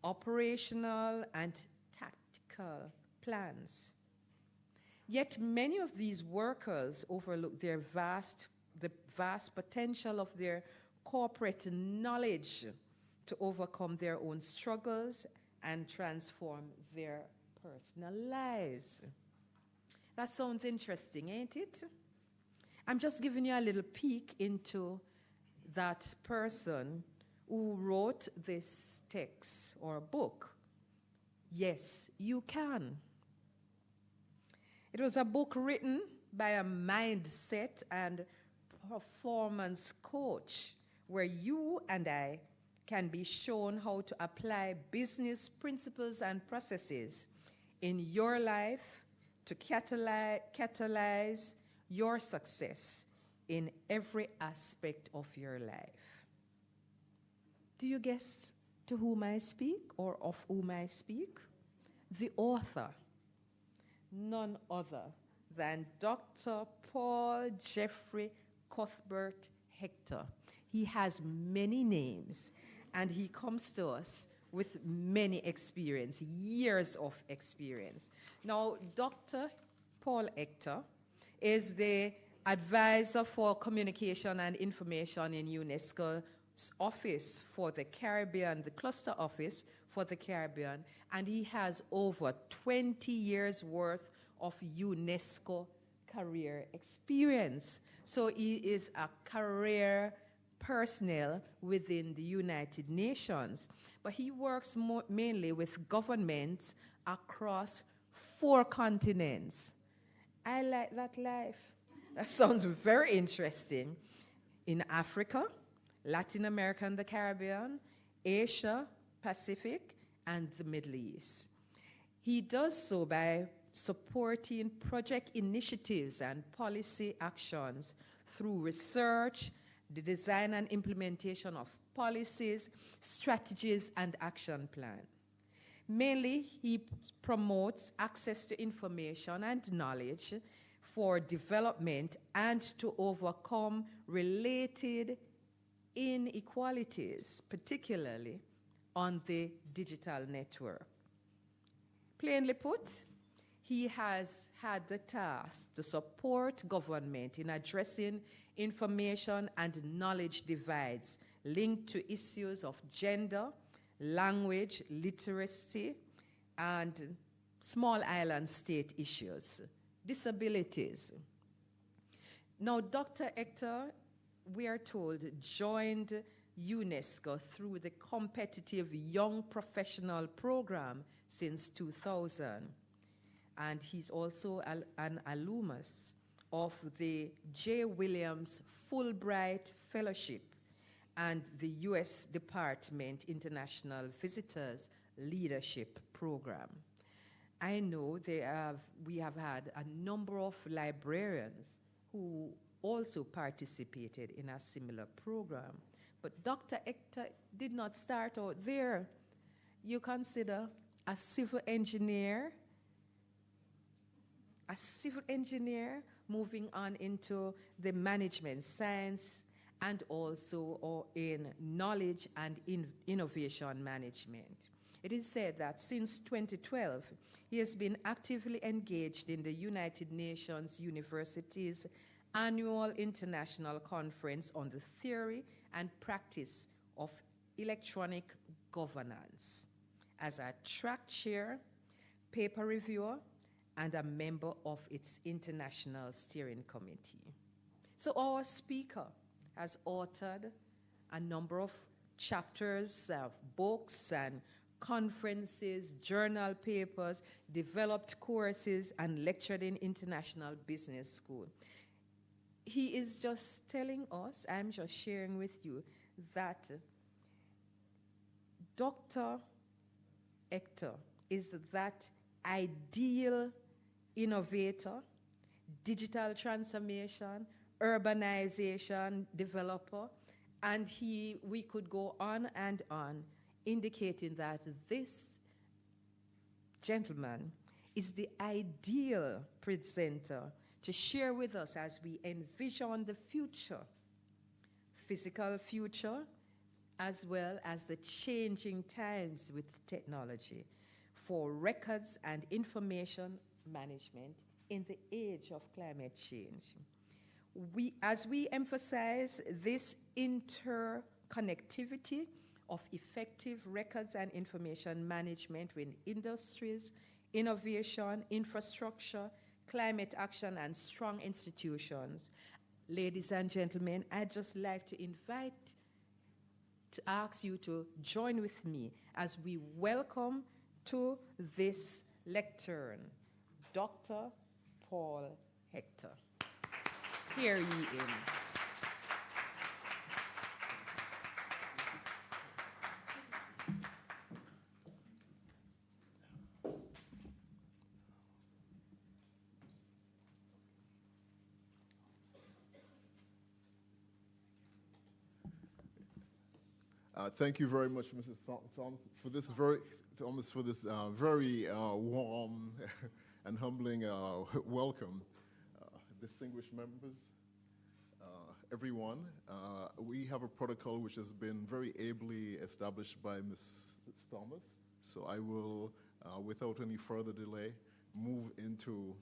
operational and tactical plans. Yet many of these workers overlook the vast potential of their corporate knowledge to overcome their own struggles and transform their personal lives. That sounds interesting, ain't it? I'm just giving you a little peek into that person who wrote this text or book. Yes, You Can. It was a book written by a mindset and performance coach where you and I can be shown how to apply business principles and processes in your life to catalyze your success in every aspect of your life. Do you guess to whom I speak or of whom I speak? The author, none other than Dr. Paul Jeffrey Cuthbert Hector. He has many names, and he comes to us with many experience, years of experience. Now, Dr. Paul Hector is the advisor for communication and information in UNESCO's office for the Caribbean, the cluster office for the Caribbean, and he has over 20 years worth of UNESCO career experience. So he is a career personnel within the United Nations, but he works mainly with governments across 4 continents. I like that life. That sounds very interesting. In Africa, Latin America and the Caribbean, Asia, Pacific, and the Middle East. He does so by supporting project initiatives and policy actions through research, the design and implementation of policies, strategies, and action plans. Mainly, he promotes access to information and knowledge for development and to overcome related inequalities, particularly on the digital network. Plainly put, he has had the task to support government in addressing information and knowledge divides linked to issues of gender, language, literacy, and small island state issues, disabilities. Now, Dr. Hector, we are told, joined UNESCO through the competitive Young Professional Program since 2000. And he's also an alumnus of the J. Williams Fulbright Fellowship and the U.S. Department International Visitors Leadership Program. I know we have had a number of librarians who also participated in a similar program. But Dr. Hector did not start out there. You consider a civil engineer moving on into the management science and also in knowledge and innovation management. It is said that since 2012, he has been actively engaged in the United Nations University's annual international conference on the theory and practice of electronic governance as a track chair, paper reviewer, and a member of its international steering committee. So our speaker has authored a number of chapters of books and conferences, journal papers, developed courses, and lectured in international business school. He is just telling us, I'm just sharing with you, that Dr. Hector is that ideal innovator, digital transformation, urbanization developer, and we could go on and on, indicating that this gentleman is the ideal presenter to share with us as we envision the future, physical future, as well as the changing times with technology for records and information management in the age of climate change. As we emphasize this interconnectivity of effective records and information management with industries, innovation, infrastructure, climate action, and strong institutions, ladies and gentlemen, I'd just like to ask you to join with me as we welcome to this lectern, Dr. Paul Hector. Hear ye in. Thank you very much, Mrs. Thomas, for this very warm and humbling welcome. Distinguished members, everyone, we have a protocol which has been very ably established by Ms. Thomas, so I will, without any further delay, move into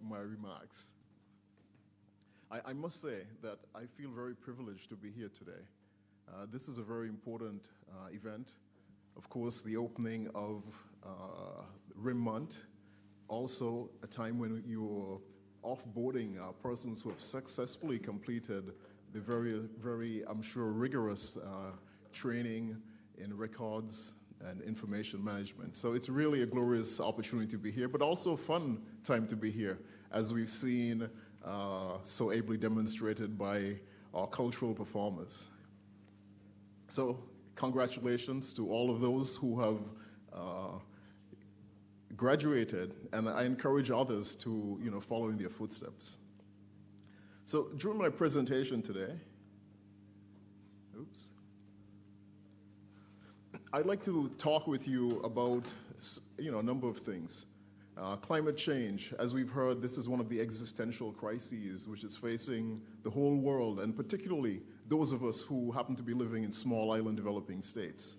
my remarks. I must say that I feel very privileged to be here today. This is a very important event Of course, the opening of RIM Month, also a time when you're offboarding persons who have successfully completed the very, I'm sure, rigorous training in records and information management. So it's really a glorious opportunity to be here, but also a fun time to be here, as we've seen so ably demonstrated by our cultural performers. So congratulations to all of those who have graduated, and I encourage others to follow in their footsteps. So during my presentation today, I'd like to talk with you about a number of things. Climate change, as we've heard, this is one of the existential crises which is facing the whole world, and particularly those of us who happen to be living in small island developing states.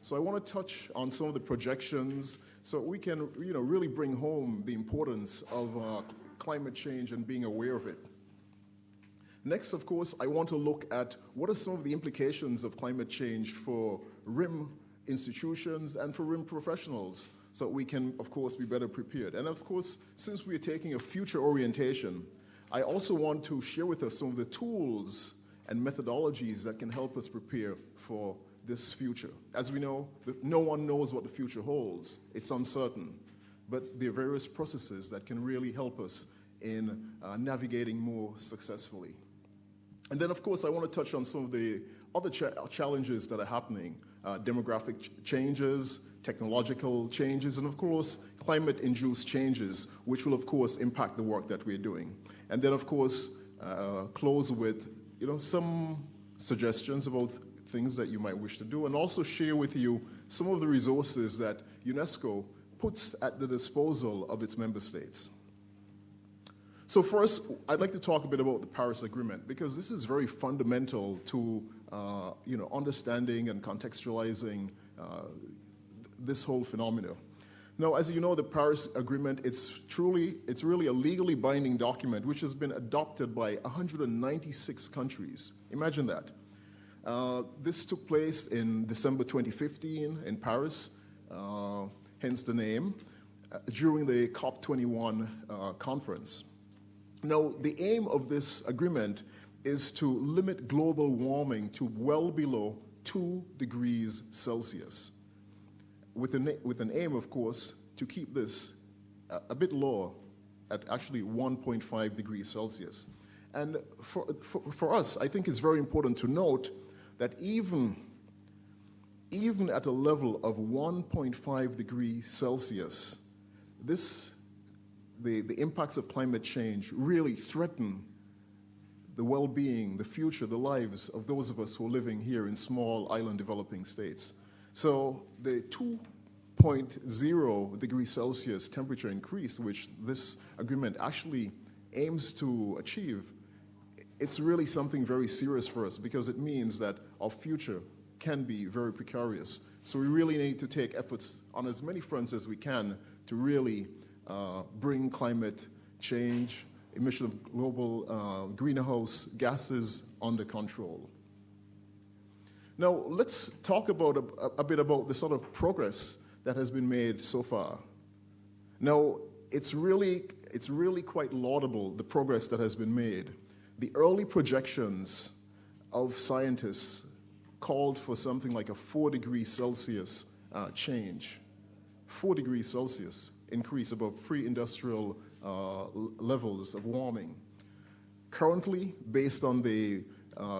So I want to touch on some of the projections so we can really bring home the importance of climate change and being aware of it. Next, of course, I want to look at what are some of the implications of climate change for RIM institutions and for RIM professionals, so we can, of course, be better prepared. And of course, since we're taking a future orientation, I also want to share with us some of the tools and methodologies that can help us prepare for this future. As we know, no one knows what the future holds. It's uncertain. But there are various processes that can really help us in navigating more successfully. And then, of course, I want to touch on some of the other challenges that are happening. Demographic changes, technological changes, and of course, climate-induced changes, which will of course impact the work that we're doing. And then of course, close with some suggestions about things that you might wish to do, and also share with you some of the resources that UNESCO puts at the disposal of its member states. So first, I'd like to talk a bit about the Paris Agreement, because this is very fundamental to understanding and contextualizing this whole phenomenon. Now, as you know, the Paris Agreement, it's really a legally binding document which has been adopted by 196 countries. Imagine that. This took place in December 2015 in Paris, hence the name, during the COP21 conference. Now, the aim of this agreement is to limit global warming to well below 2 degrees Celsius, with an aim, of course, to keep this a bit lower at actually 1.5 degrees Celsius. And for us, I think it's very important to note that even at a level of 1.5 degrees Celsius, the impacts of climate change really threaten the well-being, the future, the lives of those of us who are living here in small island developing states. So the 2.0 degrees Celsius temperature increase, which this agreement actually aims to achieve, it's really something very serious for us, because it means that our future can be very precarious. So we really need to take efforts on as many fronts as we can to really bring climate change, emission of global greenhouse gases under control. Now, let's talk about a bit about the sort of progress that has been made so far. Now, it's really quite laudable, the progress that has been made. The early projections of scientists called for something like a 4 degrees Celsius change. 4 degrees Celsius increase above pre-industrial levels of warming. Currently, based on the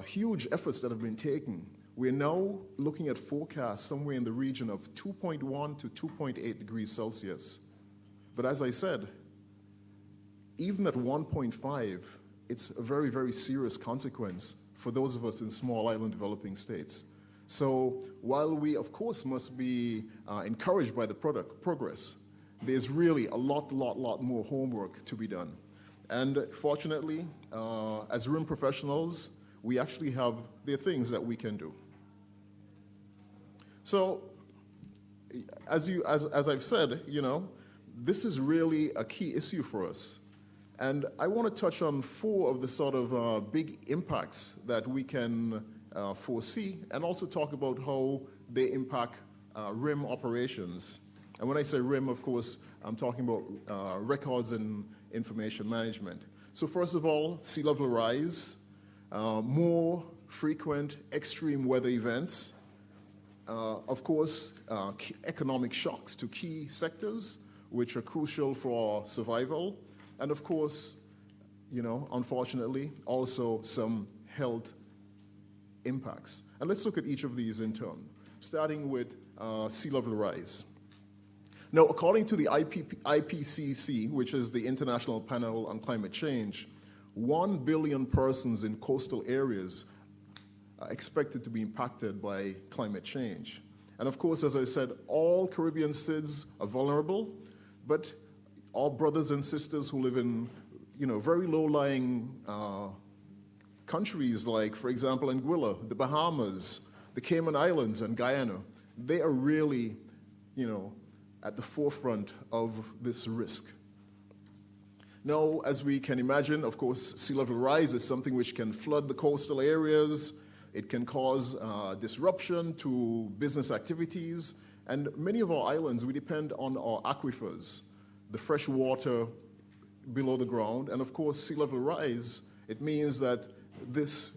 huge efforts that have been taken, we're now looking at forecasts somewhere in the region of 2.1 to 2.8 degrees Celsius. But as I said, even at 1.5, it's a very, very serious consequence for those of us in small island developing states. So while we, of course, must be encouraged by the progress, there's really a lot more homework to be done. And fortunately, as RIM professionals, we actually there are things that we can do. So, as I've said, this is really a key issue for us. And I want to touch on 4 of the sort of big impacts that we can foresee, and also talk about how they impact RIM operations. And when I say RIM, of course, I'm talking about records and information management. So first of all, sea level rise, more frequent extreme weather events, of course, economic shocks to key sectors, which are crucial for our survival, and of course, unfortunately, also some health impacts. And let's look at each of these in turn, starting with sea level rise. Now, according to the IPCC, which is the International Panel on Climate Change, 1 billion persons in coastal areas are expected to be impacted by climate change. And of course, as I said, all Caribbean SIDS are vulnerable, but our brothers and sisters who live in very low-lying countries like, for example, Anguilla, the Bahamas, the Cayman Islands, and Guyana, they are really, at the forefront of this risk. Now, as we can imagine, of course, sea level rise is something which can flood the coastal areas. It can cause disruption to business activities. And many of our islands, we depend on our aquifers, the fresh water below the ground. And of course, sea level rise, it means that this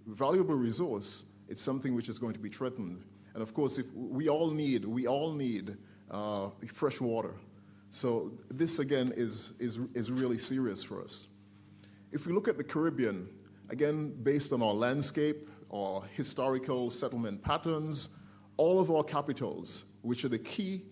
valuable resource, it's something which is going to be threatened. And of course, if we all need fresh water. So this again is really serious for us. If we look at the Caribbean, again, based on our landscape, our historical settlement patterns, all of our capitals, which are the key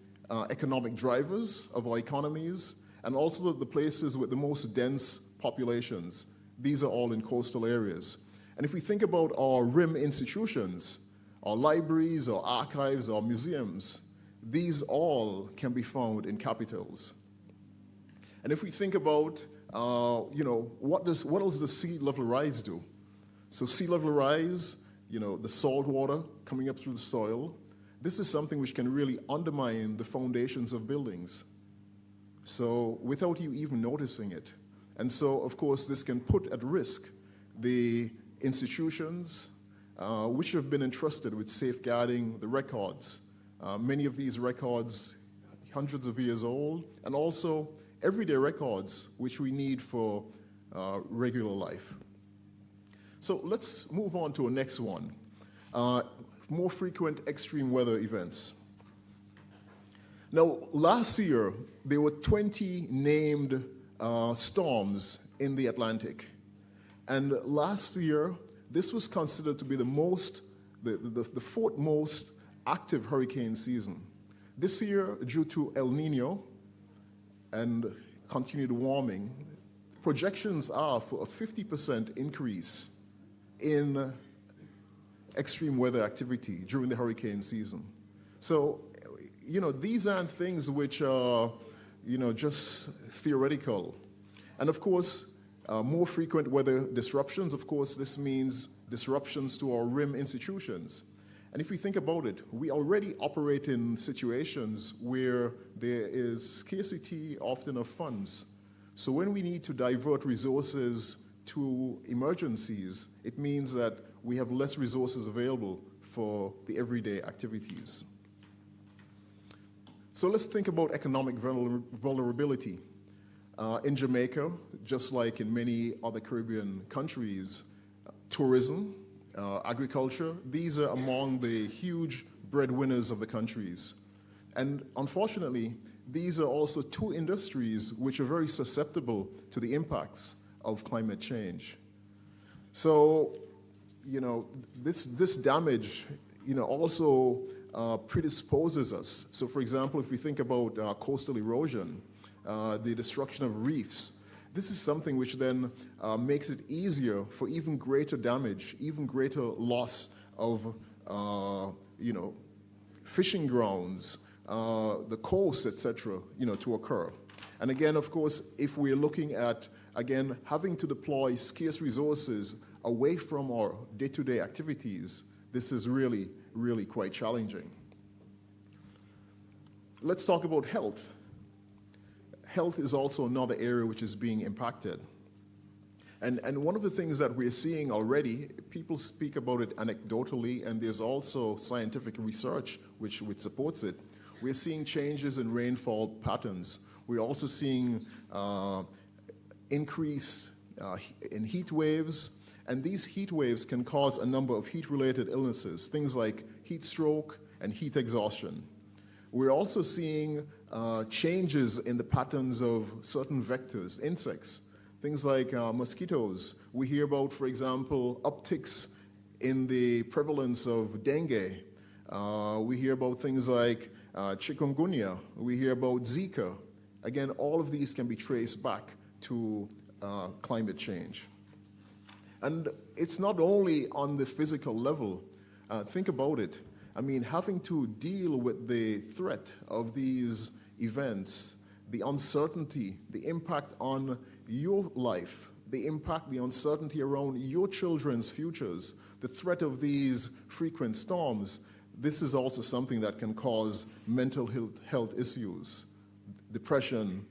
economic drivers of our economies, and also the places with the most dense populations, these are all in coastal areas. And if we think about our RIM institutions, our libraries, our archives, our museums, these all can be found in capitals. And if we think about, what does the sea level rise do? So sea level rise, the salt water coming up through the soil, this is something which can really undermine the foundations of buildings. So without you even noticing it. And so, of course, this can put at risk the institutions which have been entrusted with safeguarding the records. Many of these records, hundreds of years old, and also everyday records which we need for regular life. So let's move on to a next one. More frequent extreme weather events. Now, last year, there were 20 named storms in the Atlantic. And last year, this was considered to be the fourth most active hurricane season. This year, due to El Nino and continued warming, projections are for a 50% increase in extreme weather activity during the hurricane season. So, these aren't things which are, just theoretical. And of course, more frequent weather disruptions, of course, this means disruptions to our RIM institutions. And if we think about it, we already operate in situations where there is scarcity often of funds. So when we need to divert resources to emergencies, it means that we have less resources available for the everyday activities. So let's think about economic vulnerability. In Jamaica, just like in many other Caribbean countries, tourism, agriculture, these are among the huge breadwinners of the countries. And unfortunately, these are also two industries which are very susceptible to the impacts of climate change. So, this damage, also predisposes us. So, for example, if we think about coastal erosion, the destruction of reefs, this is something which then makes it easier for even greater damage, even greater loss of, fishing grounds, the coast, etc., to occur. And again, of course, if we're looking at, again, having to deploy scarce resources away from our day-to-day activities, this is really, really quite challenging. Let's talk about health. Health is also another area which is being impacted. And one of the things that we're seeing already, people speak about it anecdotally, and there's also scientific research which supports it. We're seeing changes in rainfall patterns. We're also seeing increase in heat waves, and these heat waves can cause a number of heat-related illnesses, things like heat stroke and heat exhaustion. We're also seeing changes in the patterns of certain vectors, insects, things like mosquitoes. We hear about, for example, upticks in the prevalence of dengue. We hear about things like chikungunya. We hear about Zika. Again, all of these can be traced back to climate change. And it's not only on the physical level. Think about it. I mean, having to deal with the threat of these events, the uncertainty, the impact on your life, the impact, the uncertainty around your children's futures, the threat of these frequent storms, this is also something that can cause mental health issues, depression.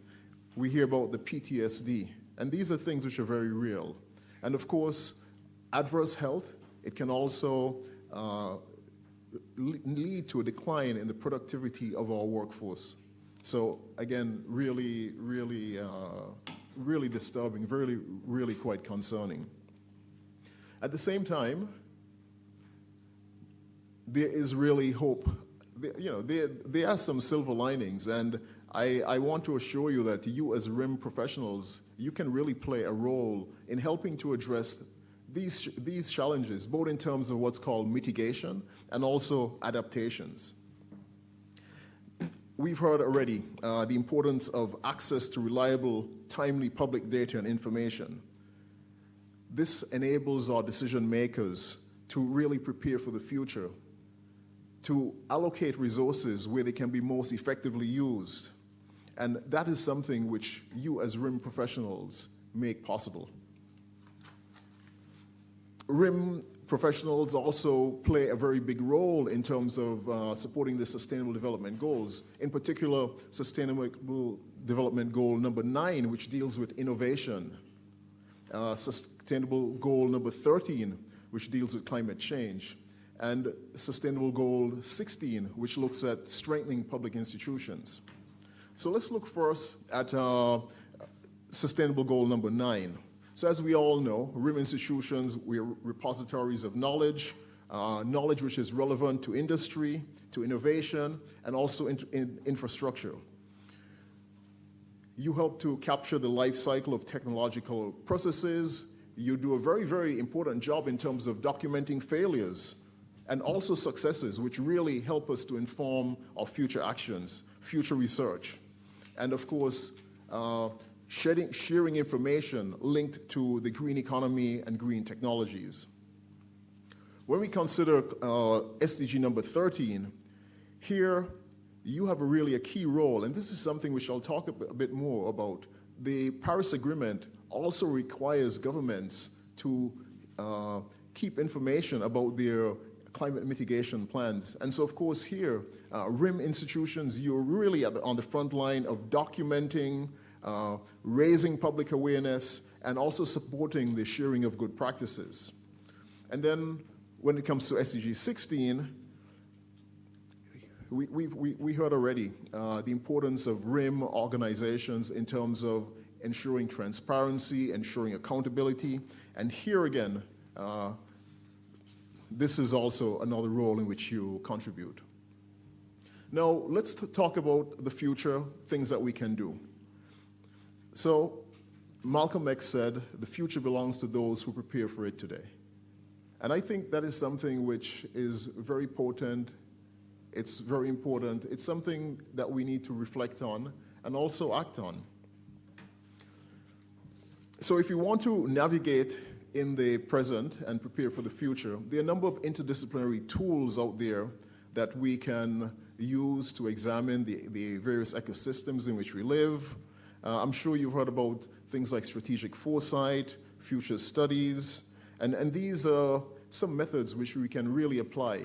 We hear about the PTSD, and these are things which are very real. And of course, adverse health, it can also lead to a decline in the productivity of our workforce. So again, really, really, really disturbing, really quite concerning. At the same time, there is really hope. There are some silver linings, and I want to assure you that you as RIM professionals, you can really play a role in helping to address these challenges, both in terms of what's called mitigation and also adaptations. We've heard already the importance of access to reliable, timely public data and information. This enables our decision makers to really prepare for the future, to allocate resources where they can be most effectively used. And that is something which you as RIM professionals make possible. RIM professionals also play a very big role in terms of supporting the Sustainable Development Goals, in particular Sustainable Development Goal number 9, which deals with innovation, Sustainable Goal number 13, which deals with climate change, and Sustainable Goal 16, which looks at strengthening public institutions. So let's look first at Sustainable Goal number 9. So as we all know, RIM institutions, we're repositories of knowledge, knowledge which is relevant to industry, to innovation, and also in infrastructure. You help to capture the life cycle of technological processes. You do a very, very important job in terms of documenting failures and also successes, which really help us to inform our future actions, future research. And of course, sharing information linked to the green economy and green technologies. When we consider SDG number 13, here you have really a key role, and this is something which I'll talk a bit more about. The Paris Agreement also requires governments to keep information about their climate mitigation plans. And so, of course, here, RIM institutions, you're really on the front line of documenting, raising public awareness, and also supporting the sharing of good practices. And then when it comes to SDG 16, we heard already the importance of RIM organizations in terms of ensuring transparency, ensuring accountability, and here again, this is also another role in which you contribute. Now, let's talk about the future, things that we can do. So, Malcolm X said, the future belongs to those who prepare for it today. And I think that is something which is very potent, it's very important, it's something that we need to reflect on and also act on. So if you want to navigate in the present and prepare for the future, there are a number of interdisciplinary tools out there that we can use to examine the various ecosystems in which we live. I'm sure you've heard about things like strategic foresight, future studies, and these are some methods which we can really apply.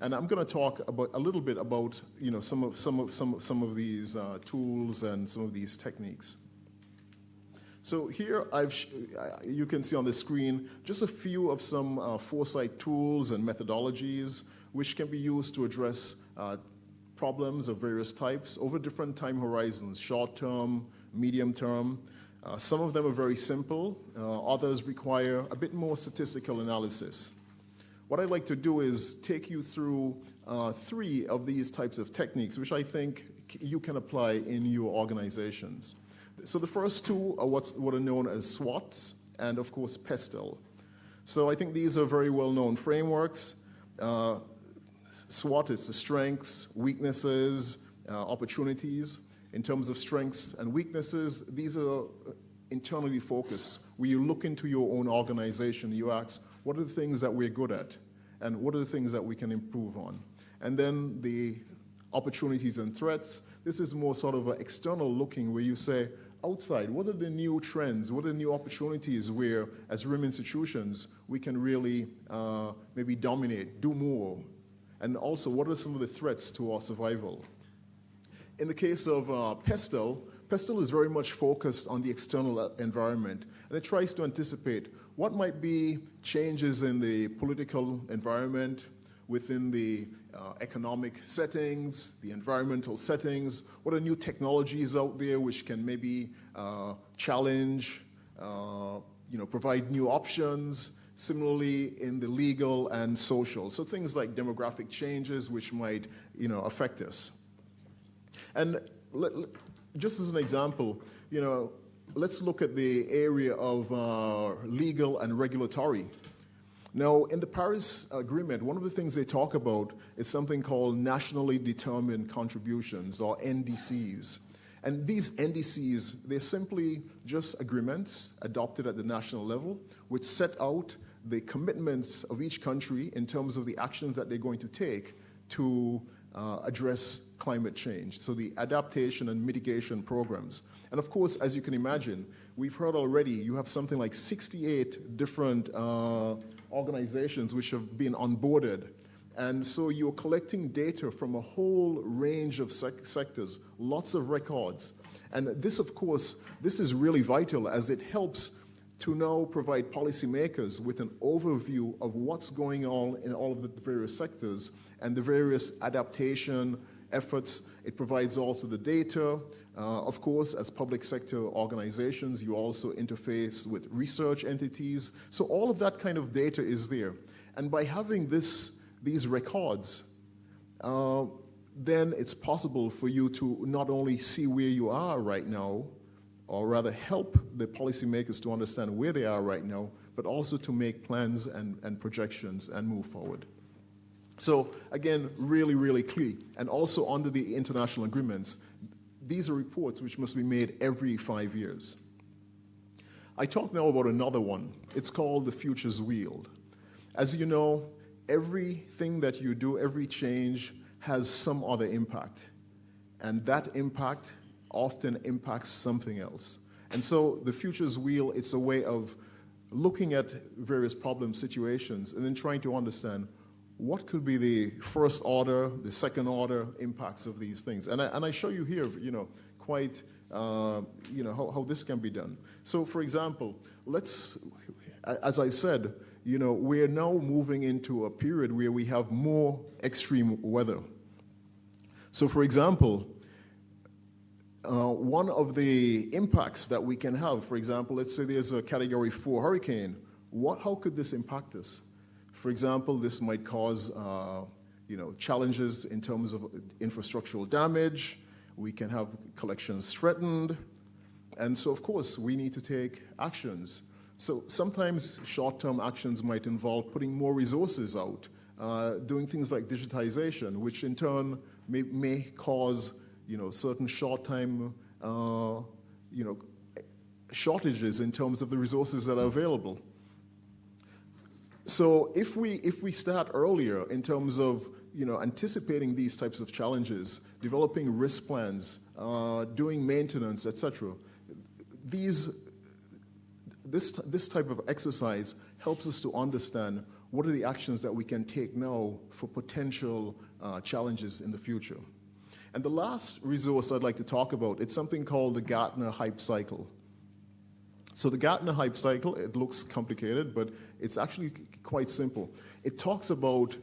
And I'm going to talk about a little bit about some of these tools and some of these techniques. So here you can see on the screen just a few of some foresight tools and methodologies which can be used to address problems of various types over different time horizons, short-term, medium-term. Some of them are very simple. Others require a bit more statistical analysis. What I'd like to do is take you through 3 of these types of techniques, which I think you can apply in your organizations. So the first 2 are what are known as SWOTs and, of course, PESTEL. So I think these are very well-known frameworks. SWOT is the strengths, weaknesses, opportunities. In terms of strengths and weaknesses, these are internally focused, where you look into your own organization, you ask, what are the things that we're good at, and what are the things that we can improve on? And then the opportunities and threats, this is more sort of an external looking, where you say, outside, what are the new trends, what are the new opportunities where, as RIM institutions, we can really maybe dominate, do more, and also what are some of the threats to our survival? In the case of PESTEL is very much focused on the external environment, and it tries to anticipate what might be changes in the political environment, within the economic settings, the environmental settings, what are new technologies out there which can maybe challenge, provide new options. Similarly, in the legal and social, so things like demographic changes which might, affect us. And just as an example, let's look at the area of legal and regulatory. Now, in the Paris Agreement, one of the things they talk about is something called nationally determined contributions, or NDCs. And these NDCs, they're simply just agreements adopted at the national level, which set out the commitments of each country in terms of the actions that they're going to take to address climate change, so the adaptation and mitigation programs. And of course, as you can imagine, we've heard already, you have something like 68 different organizations which have been onboarded. And so you're collecting data from a whole range of sectors, lots of records. And this, of course, this is really vital, as it helps to now provide policymakers with an overview of what's going on in all of the various sectors and the various adaptation efforts. It provides also the data. Of course, as public sector organizations, you also interface with research entities. So all of that kind of data is there. And by having these records, then it's possible for you to not only see where you are right now, or rather help the policymakers to understand where they are right now, but also to make plans and projections and move forward. So again, really, really key. And also under the international agreements, these are reports which must be made every 5 years. I talk now about another one. It's called the Futures Wheel. As you know, everything that you do, every change has some other impact. And that impact often impacts something else. And so the Futures Wheel, it's a way of looking at various problem situations and then trying to understand what could be the first order, the second order impacts of these things. And I show you here, quite, how this can be done. So for example, as I said, we're now moving into a period where we have more extreme weather. So for example, one of the impacts that we can have, for example, let's say there's a Category 4 hurricane. How could this impact us? For example, this might cause challenges in terms of infrastructural damage. We can have collections threatened. And so, of course, we need to take actions. So sometimes short-term actions might involve putting more resources out, doing things like digitization, which in turn may cause certain short-time shortages in terms of the resources that are available. So if we start earlier in terms of anticipating these types of challenges, developing risk plans, doing maintenance, etc., this type of exercise helps us to understand what are the actions that we can take now for potential challenges in the future. And the last resource I'd like to talk about, it's something called the Gartner Hype Cycle. So the Gartner hype cycle, it looks complicated, but it's actually quite simple. It talks about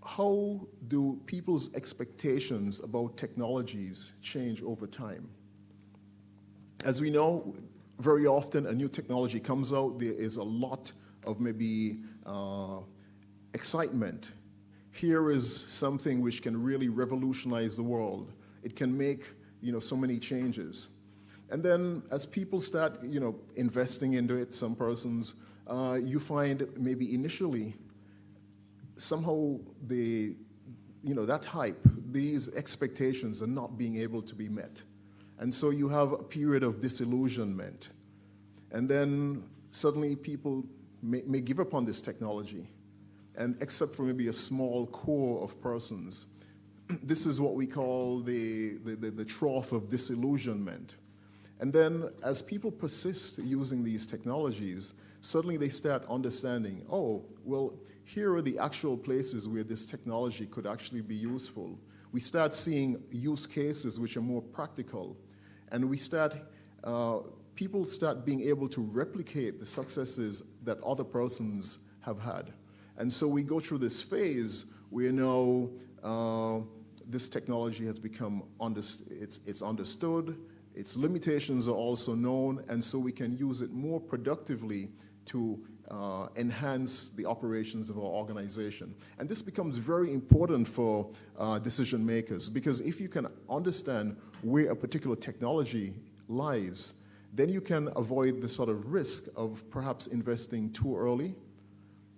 how do people's expectations about technologies change over time. As we know, very often a new technology comes out, there is a lot of maybe excitement. Here is something which can really revolutionize the world. It can make, so many changes. And then as people start, investing into it, some persons, you find maybe initially somehow that hype, these expectations are not being able to be met. And so you have a period of disillusionment. And then suddenly people may give up on this technology. And except for maybe a small core of persons, this is what we call the trough of disillusionment. And then as people persist using these technologies, suddenly they start understanding, oh, well, here are the actual places where this technology could actually be useful. We start seeing use cases which are more practical. And people start being able to replicate the successes that other persons have had. And so we go through this phase where now this technology has become it's understood, its limitations are also known, and so we can use it more productively to enhance the operations of our organization. And this becomes very important for decision makers, because if you can understand where a particular technology lies, then you can avoid the sort of risk of perhaps investing too early,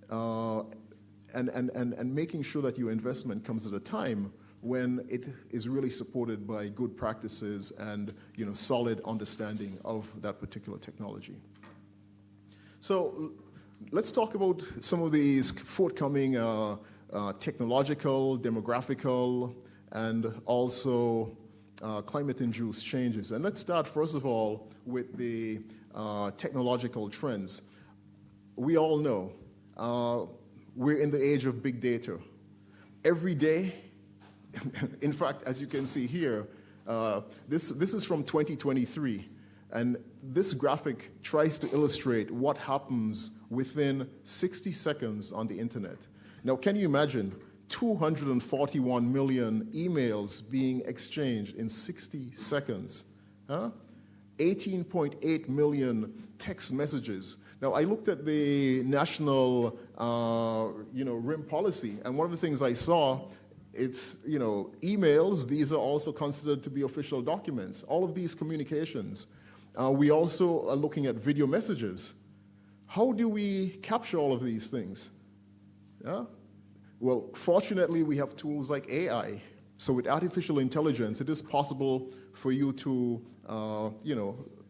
and making sure that your investment comes at a time when it is really supported by good practices and solid understanding of that particular technology. So let's talk about some of these forthcoming technological, demographical, and also climate-induced changes. And let's start, first of all, with the technological trends. We all know we're in the age of big data. Every day, in fact, as you can see here, this is from 2023, and this graphic tries to illustrate what happens within 60 seconds on the internet. Now, can you imagine 241 million emails being exchanged in 60 seconds? 18.8 million text messages. Now, I looked at the national, RIM policy, and one of the things I saw, it's, emails, these are also considered to be official documents. All of these communications. We also are looking at video messages. How do we capture all of these things? Well, fortunately, we have tools like AI. So with artificial intelligence, it is possible for you to,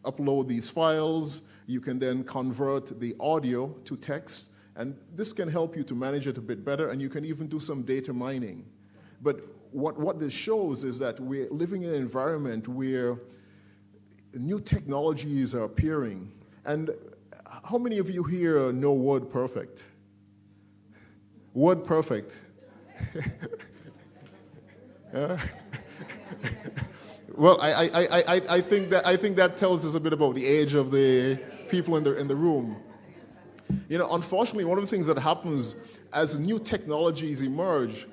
upload these files. You can then convert the audio to text, and this can help you to manage it a bit better, and you can even do some data mining. But what this shows is that we're living in an environment where new technologies are appearing. And how many of you here know WordPerfect? WordPerfect. Well, I think that tells us a bit about the age of the people in the room. Unfortunately, one of the things that happens as new technologies emerge,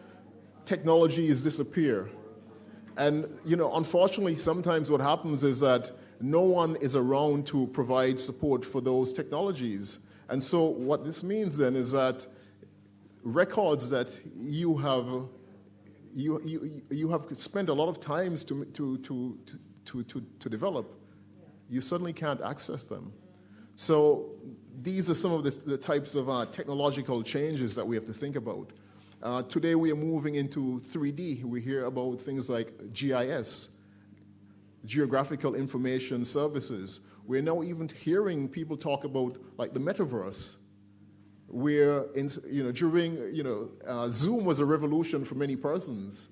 technologies disappear. And, unfortunately, sometimes what happens is that no one is around to provide support for those technologies. And so what this means then is that records that you have spent a lot of time to develop, you suddenly can't access them. So these are some of the types of technological changes that we have to think about. Today we are moving into 3D. We hear about things like GIS, Geographical Information Services. We're now even hearing people talk about like the metaverse, where Zoom was a revolution for many persons.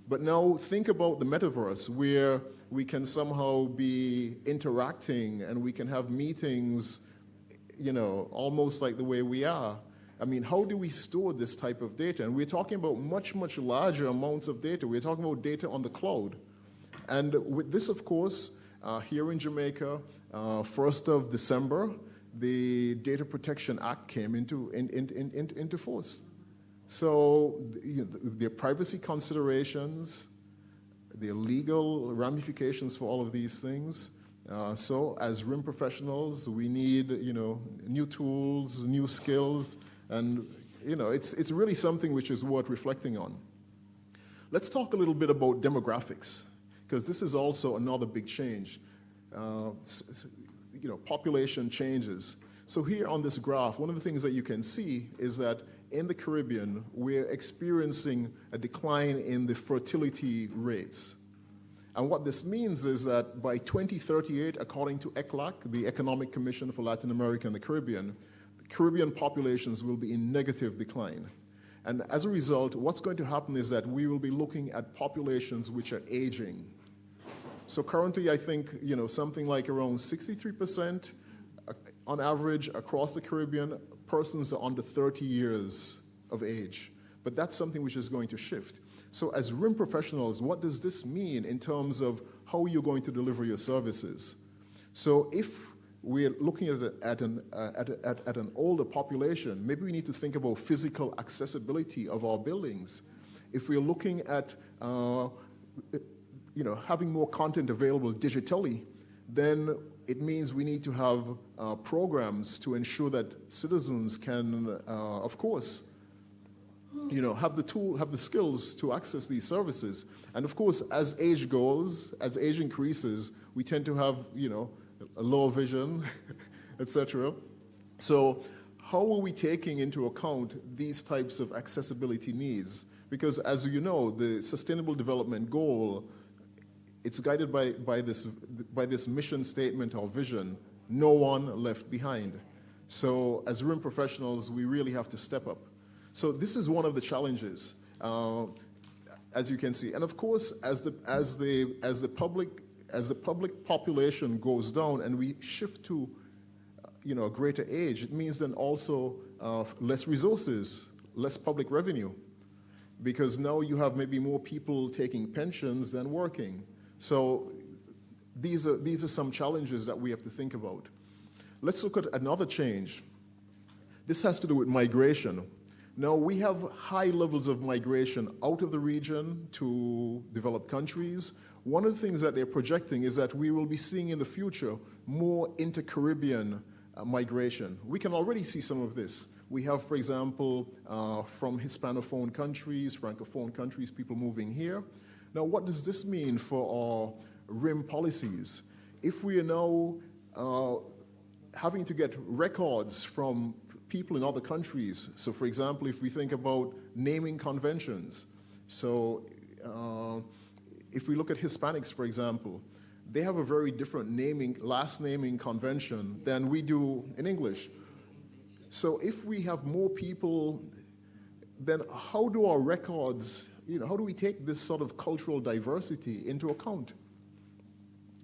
But now think about the metaverse, where we can somehow be interacting and we can have meetings, almost like the way we are. I mean, how do we store this type of data? And we're talking about much, much larger amounts of data. We're talking about data on the cloud. And with this, of course, Here in Jamaica, 1st of December, the Data Protection Act came into force. So there are privacy considerations, there are legal ramifications for all of these things. So as RIM professionals, we need new tools, new skills, and it's really something which is worth reflecting on. Let's talk a little bit about demographics, because this is also another big change. Population changes. So here on this graph, one of the things that you can see is that in the Caribbean, we're experiencing a decline in the fertility rates. And what this means is that by 2038, according to ECLAC, the Economic Commission for Latin America and the Caribbean populations will be in negative decline. And as a result, what's going to happen is that we will be looking at populations which are aging. So currently, I think, something like around 63% on average across the Caribbean, persons are under 30 years of age. But that's something which is going to shift. So as RIM professionals, what does this mean in terms of how you're going to deliver your services? So if we're looking at an older population, maybe we need to think about physical accessibility of our buildings. If we're looking at having more content available digitally, then it means we need to have programs to ensure that citizens can, of course, have the skills to access these services. And of course, as age increases, we tend to have, a lower vision, etc. So how are we taking into account these types of accessibility needs? Because as you know, the Sustainable Development Goal, it's guided by this mission statement or vision, no one left behind. So as RIM professionals, we really have to step up. So this is one of the challenges, as you can see. And of course, as the public population goes down and we shift to a greater age, it means then also less resources, less public revenue, because now you have maybe more people taking pensions than working. So these are some challenges that we have to think about. Let's look at another change. This has to do with migration. Now, we have high levels of migration out of the region to developed countries. One of the things that they're projecting is that we will be seeing in the future more inter-Caribbean migration. We can already see some of this. We have, for example, from Hispanophone countries, Francophone countries, people moving here. Now, what does this mean for our RIM policies? If we are now having to get records from people in other countries, so for example, if we think about naming conventions, so if we look at Hispanics, for example, they have a very different last naming convention than we do in English. So if we have more people, then how do our records, how do we take this sort of cultural diversity into account?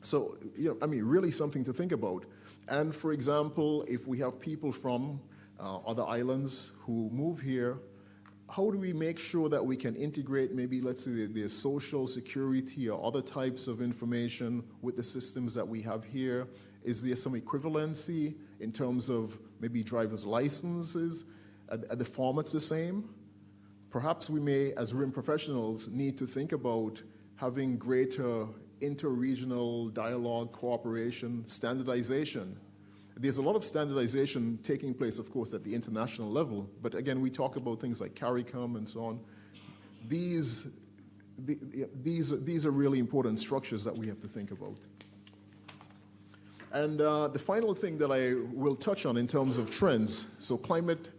So, really something to think about. And for example, if we have people from other islands who move here, how do we make sure that we can integrate maybe, let's say, their social security or other types of information with the systems that we have here? Is there some equivalency in terms of maybe driver's licenses? Are the formats the same? Perhaps we may, as RIM professionals, need to think about having greater inter-regional dialogue, cooperation, standardization. There's a lot of standardization taking place, of course, at the international level, but again, we talk about things like CARICOM and so on. These are really important structures that we have to think about. And the final thing that I will touch on in terms of trends, so climate,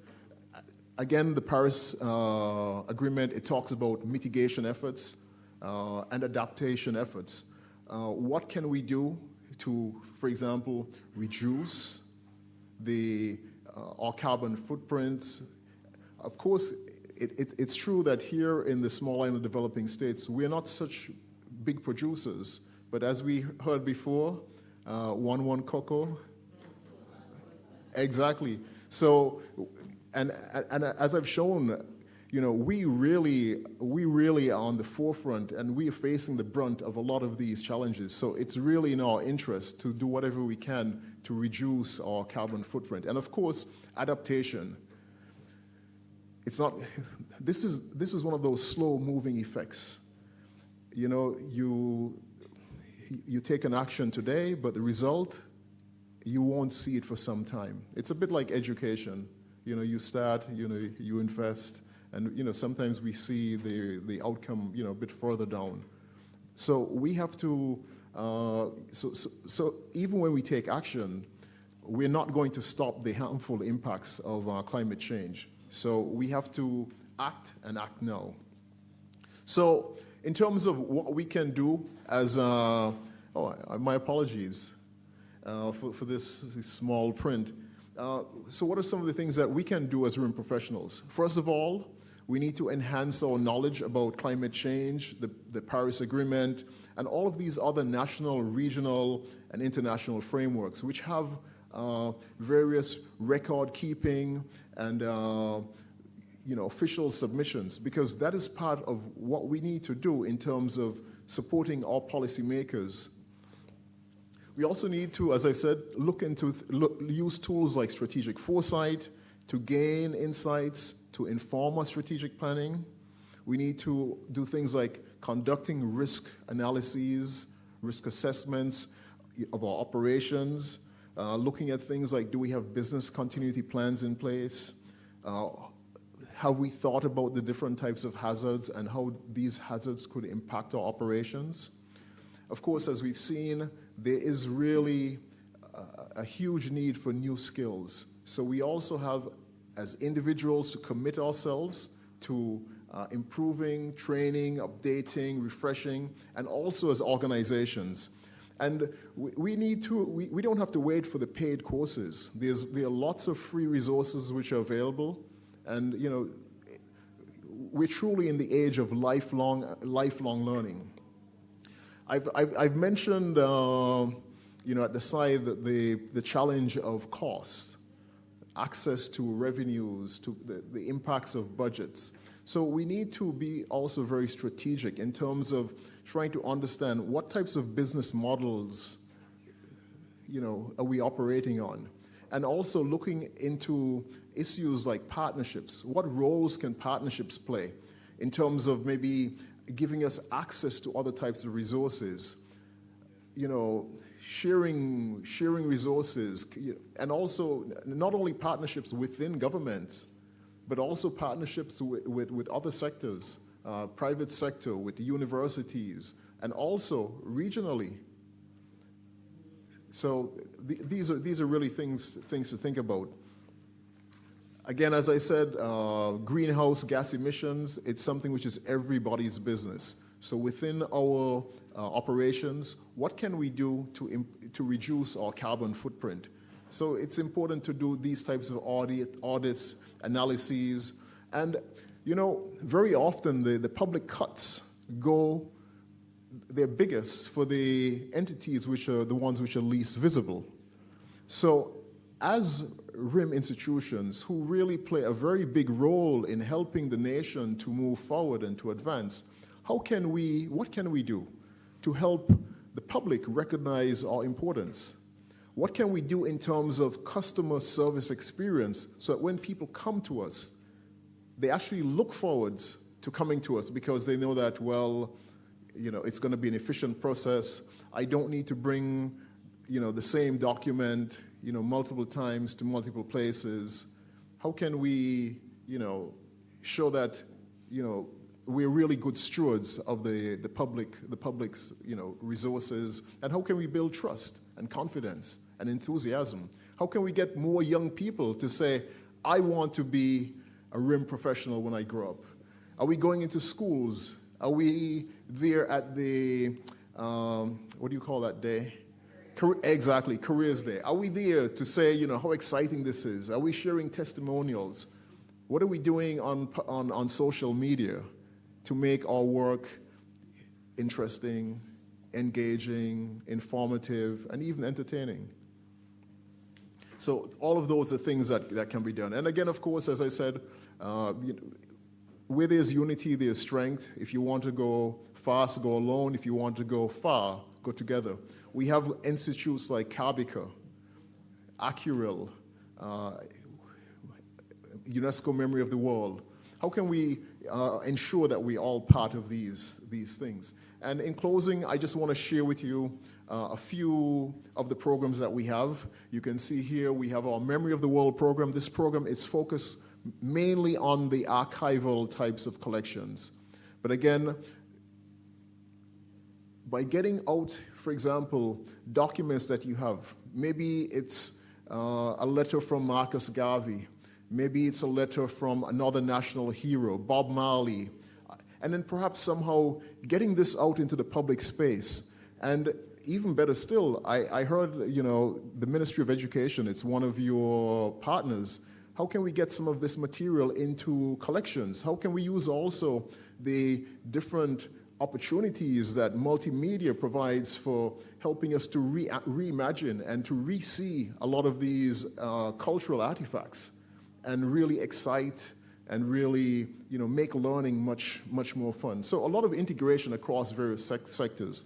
again, the Paris Agreement, it talks about mitigation efforts and adaptation efforts. What can we do to, for example, reduce our carbon footprints? Of course, it's true that here in the small island developing states, we're not such big producers, but as we heard before, 1 cocoa. Exactly. So, and as I've shown, we really are on the forefront, and we are facing the brunt of a lot of these challenges. So it's really in our interest to do whatever we can to reduce our carbon footprint. And of course, adaptation. It's not, this is one of those slow-moving effects. You take an action today, but the result, you won't see it for some time. It's a bit like education. You start, you invest, and sometimes we see the outcome, a bit further down. So we have to, so even when we take action, we're not going to stop the harmful impacts of climate change. So we have to act and act now. So in terms of what we can do as, my apologies for this small print. So what are some of the things that we can do as RIM professionals? First of all, we need to enhance our knowledge about climate change, the Paris Agreement, and all of these other national, regional, and international frameworks, which have various record keeping and official submissions, because that is part of what we need to do in terms of supporting our policymakers. We also need to, as I said, use tools like strategic foresight to gain insights, to inform our strategic planning. We need to do things like conducting risk analyses, risk assessments of our operations, looking at things like, do we have business continuity plans in place? Have we thought about the different types of hazards and how these hazards could impact our operations? Of course, as we've seen, there is really a huge need for new skills. So we also have, as individuals, to commit ourselves to improving, training, updating, refreshing, and also as organizations. And we don't have to wait for the paid courses. There are lots of free resources which are available. And, we're truly in the age of lifelong learning. I've mentioned, at the side, that the challenge of cost, access to revenues, to the impacts of budgets. So we need to be also very strategic in terms of trying to understand what types of business models, are we operating on, and also looking into issues like partnerships. What roles can partnerships play in terms of maybe giving us access to other types of resources, sharing resources, and also not only partnerships within governments, but also partnerships with other sectors, private sector, with universities, and also regionally. So these are really things to think about. Again, as I said, greenhouse gas emissions, it's something which is everybody's business. So within our operations, what can we do to reduce our carbon footprint? So it's important to do these types of audits, analyses, and very often the public cuts they're biggest for the entities which are the ones which are least visible. So as RIM institutions who really play a very big role in helping the nation to move forward and to advance, what can we do to help the public recognize our importance? What can we do in terms of customer service experience so that when people come to us, they actually look forward to coming to us because they know that, it's going to be an efficient process. I don't need to bring, the same document, multiple times to multiple places. How can we, show that, we're really good stewards of the public's, resources, and how can we build trust and confidence and enthusiasm? How can we get more young people to say, I want to be a RIM professional when I grow up? Are we going into schools? Are we there at the, what do you call that day? Exactly, Careers Day. Are we there to say, how exciting this is? Are we sharing testimonials? What are we doing on social media to make our work interesting, engaging, informative, and even entertaining? So all of those are things that can be done. And again, of course, as I said, where there's unity, there's strength. If you want to go fast, go alone. If you want to go far, go together. We have institutes like CABICA, Accuril, UNESCO Memory of the World. How can we ensure that we're all part of these things? And in closing, I just want to share with you a few of the programs that we have. You can see here we have our Memory of the World program. This program is focused mainly on the archival types of collections. But again, by getting out, for example, documents that you have, maybe it's a letter from Marcus Garvey, maybe it's a letter from another national hero, Bob Marley, and then perhaps somehow getting this out into the public space. And even better still, I heard, the Ministry of Education, it's one of your partners. How can we get some of this material into collections? How can we use also the different opportunities that multimedia provides for helping us to reimagine and to re-see a lot of these cultural artifacts and really excite and really, make learning much more fun. So a lot of integration across various sectors.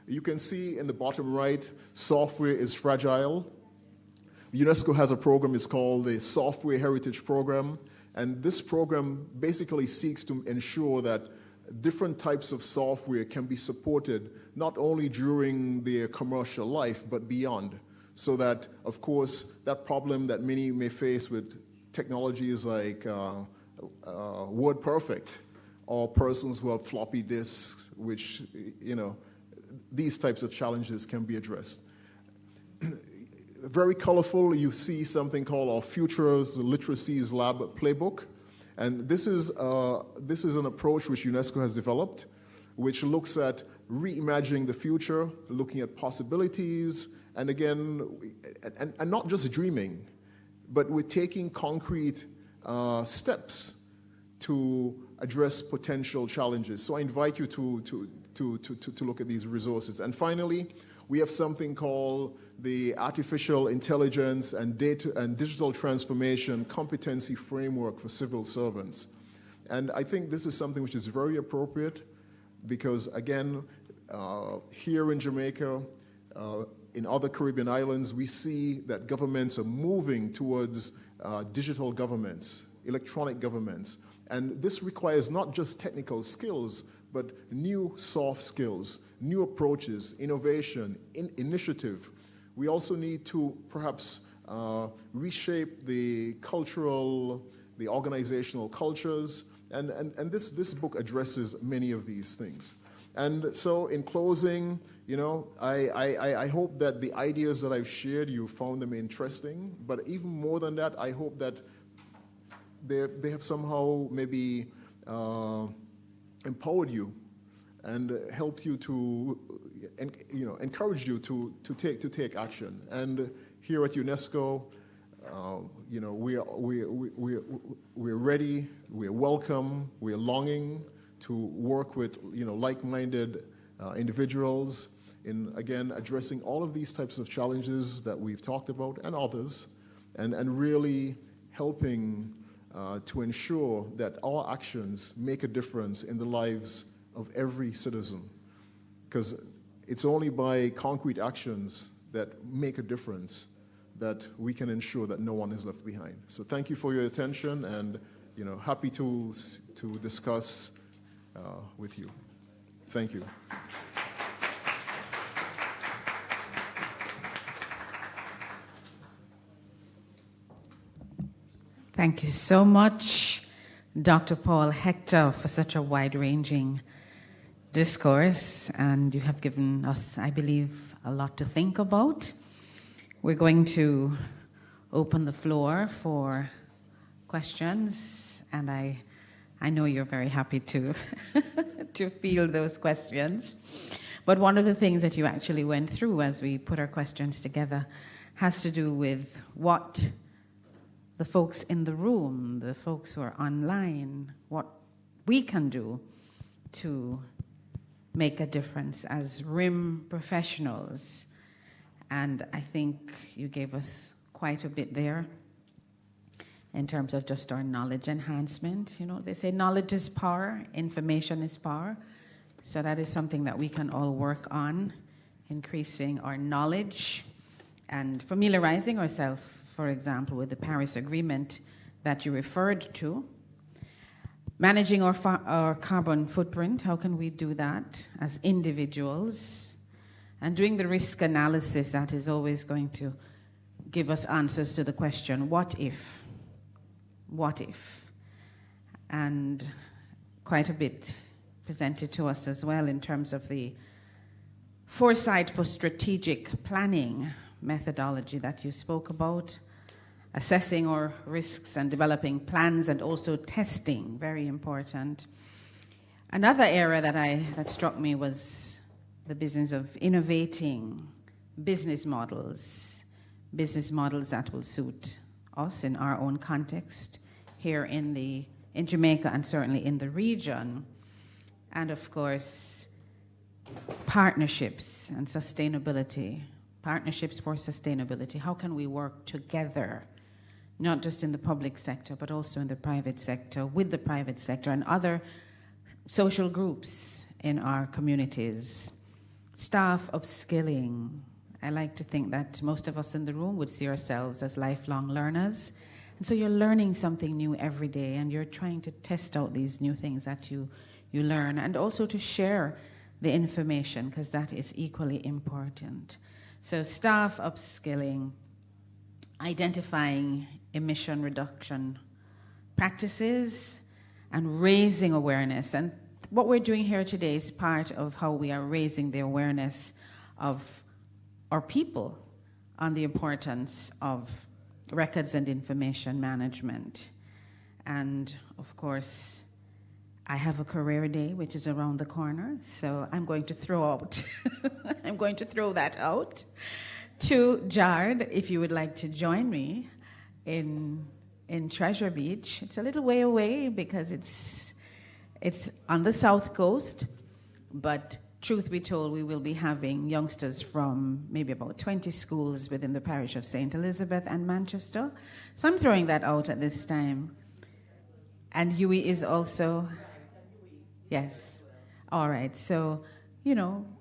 You can see in the bottom right, software is fragile. UNESCO has a program, it's called the Software Heritage Program, and this program basically seeks to ensure that different types of software can be supported not only during their commercial life, but beyond, so that, of course, that problem that many may face with technologies like WordPerfect, or persons who have floppy disks, which, these types of challenges can be addressed. Very colorful, you see something called our Futures Literacies Lab Playbook. And this is an approach which UNESCO has developed, which looks at reimagining the future, looking at possibilities, and again, and not just dreaming, but we're taking concrete steps to address potential challenges. So I invite you to look at these resources. And finally, we have something called the Artificial Intelligence and Data and Digital Transformation Competency Framework for Civil Servants. And I think this is something which is very appropriate because, again, here in Jamaica, in other Caribbean islands, we see that governments are moving towards digital governments, electronic governments. And this requires not just technical skills, but new soft skills, new approaches, innovation, initiative. We also need to perhaps reshape the cultural, the organizational cultures, and this book addresses many of these things. And so in closing, I hope that the ideas that I've shared, you found them interesting, but even more than that, I hope that they have somehow maybe empowered you and helped you to, encourage you to take action. And here at UNESCO, we're ready, we're welcome, we're longing to work with like-minded individuals in, again, addressing all of these types of challenges that we've talked about and others, and really helping to ensure that our actions make a difference in the lives of every citizen. Because it's only by concrete actions that make a difference that we can ensure that no one is left behind. So thank you for your attention, and happy to discuss with you. Thank you. Thank you so much, Dr. Paul Hector, for such a wide-ranging discourse, and you have given us, I believe, a lot to think about. We're going to open the floor for questions, and I know you're very happy to to field those questions. But one of the things that you actually went through as we put our questions together has to do with what the folks in the room, the folks who are online, what we can do to make a difference as RIM professionals. And I think you gave us quite a bit there. in terms of just our knowledge enhancement. You know, they say knowledge is power, information is power. So that is something that we can all work on, increasing our knowledge and familiarizing ourselves, for example, with the Paris Agreement that you referred to. Managing our carbon footprint, how can we do that as individuals? And doing the risk analysis that is always going to give us answers to the question, what if? What if? And quite a bit presented to us as well in terms of the foresight for strategic planning methodology that you spoke about, assessing our risks and developing plans and also testing, very important. Another area that struck me was the business of innovating business models that will suit us in our own context here in Jamaica and certainly in the region. And of course, partnerships and sustainability, partnerships for sustainability. How can we work together, not just in the public sector, but also in the private sector, with the private sector and other social groups in our communities? Staff upskilling. I like to think that most of us in the room would see ourselves as lifelong learners. And so you're learning something new every day, and you're trying to test out these new things that you learn, and also to share the information, because that is equally important. So staff upskilling, identifying emission reduction practices, and raising awareness. And what we're doing here today is part of how we are raising the awareness of our people on the importance of records and information management. And of course, I have a career day, which is around the corner, so I'm going to throw that out to Jard, if you would like to join me in Treasure Beach. It's a little way away because it's on the south coast, but truth be told, we will be having youngsters from maybe about 20 schools within the parish of St. Elizabeth and Manchester. So I'm throwing that out at this time. And Huey is also... Yes. All right. So,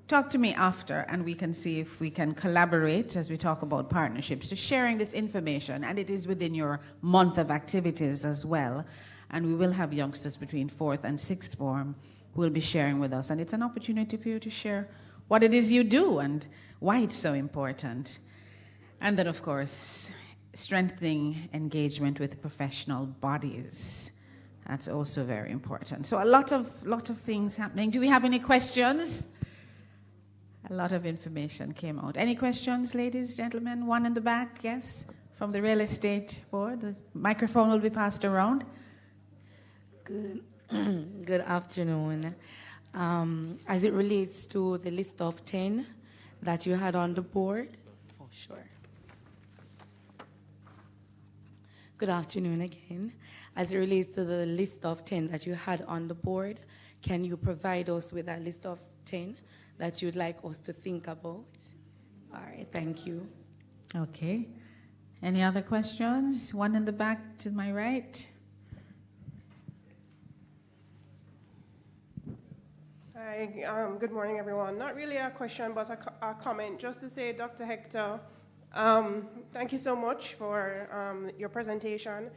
talk to me after, and we can see if we can collaborate as we talk about partnerships to sharing this information. And it is within your month of activities as well. And we will have youngsters between 4th and 6th form who will be sharing with us. And it's an opportunity for you to share what it is you do and why it's so important. And then, of course, strengthening engagement with professional bodies. That's also very important. So a lot of things happening. Do we have any questions? A lot of information came out. Any questions, ladies, gentlemen? One in the back, yes? From the real estate board. The microphone will be passed around. Good afternoon. As it relates to the list of 10 that you had on the board. Oh, sure. Good afternoon again. As it relates to the list of 10 that you had on the board, can you provide us with that list of 10 that you'd like us to think about? All right, thank you. Okay. Any other questions? One in the back to my right. Hi, good morning, everyone. Not really a question, but a comment. Just to say, Dr. Hector, thank you so much for your presentation.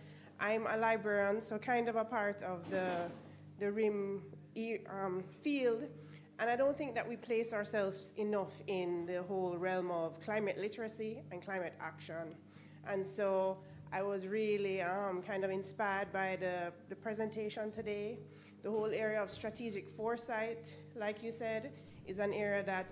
I'm a librarian, so kind of a part of the RIM field, and I don't think that we place ourselves enough in the whole realm of climate literacy and climate action. And so I was really kind of inspired by the presentation today. The whole area of strategic foresight, like you said, is an area that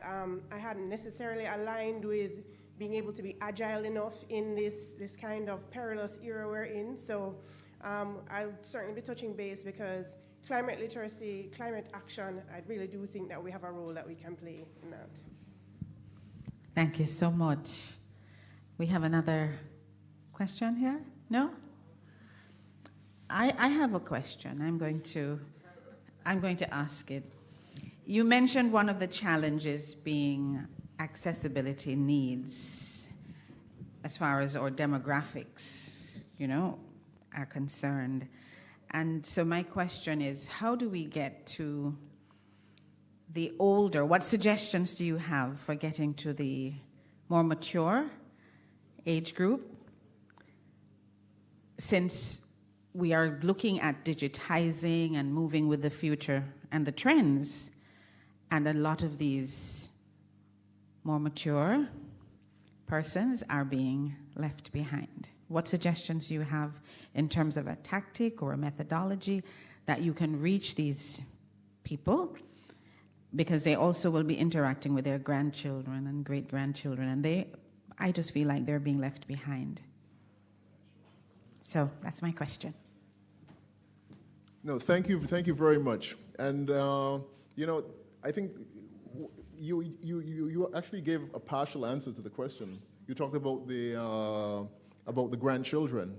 I hadn't necessarily aligned with being able to be agile enough in this kind of perilous era we're in. So I'll certainly be touching base, because climate literacy, climate action, I really do think that we have a role that we can play in that. Thank you so much. We have another question here? No? I have a question. I'm going to ask it. You mentioned one of the challenges being accessibility needs as far as our demographics, are concerned. And so my question is, how do we get to the older? What suggestions do you have for getting to the more mature age group? Since we are looking at digitizing and moving with the future and the trends, and a lot of these more mature persons are being left behind. What suggestions do you have in terms of a tactic or a methodology that you can reach these people? Because they also will be interacting with their grandchildren and great-grandchildren, and I just feel like they're being left behind. So that's my question. No, thank you very much. And I think you actually gave a partial answer to the question. You talked about the grandchildren.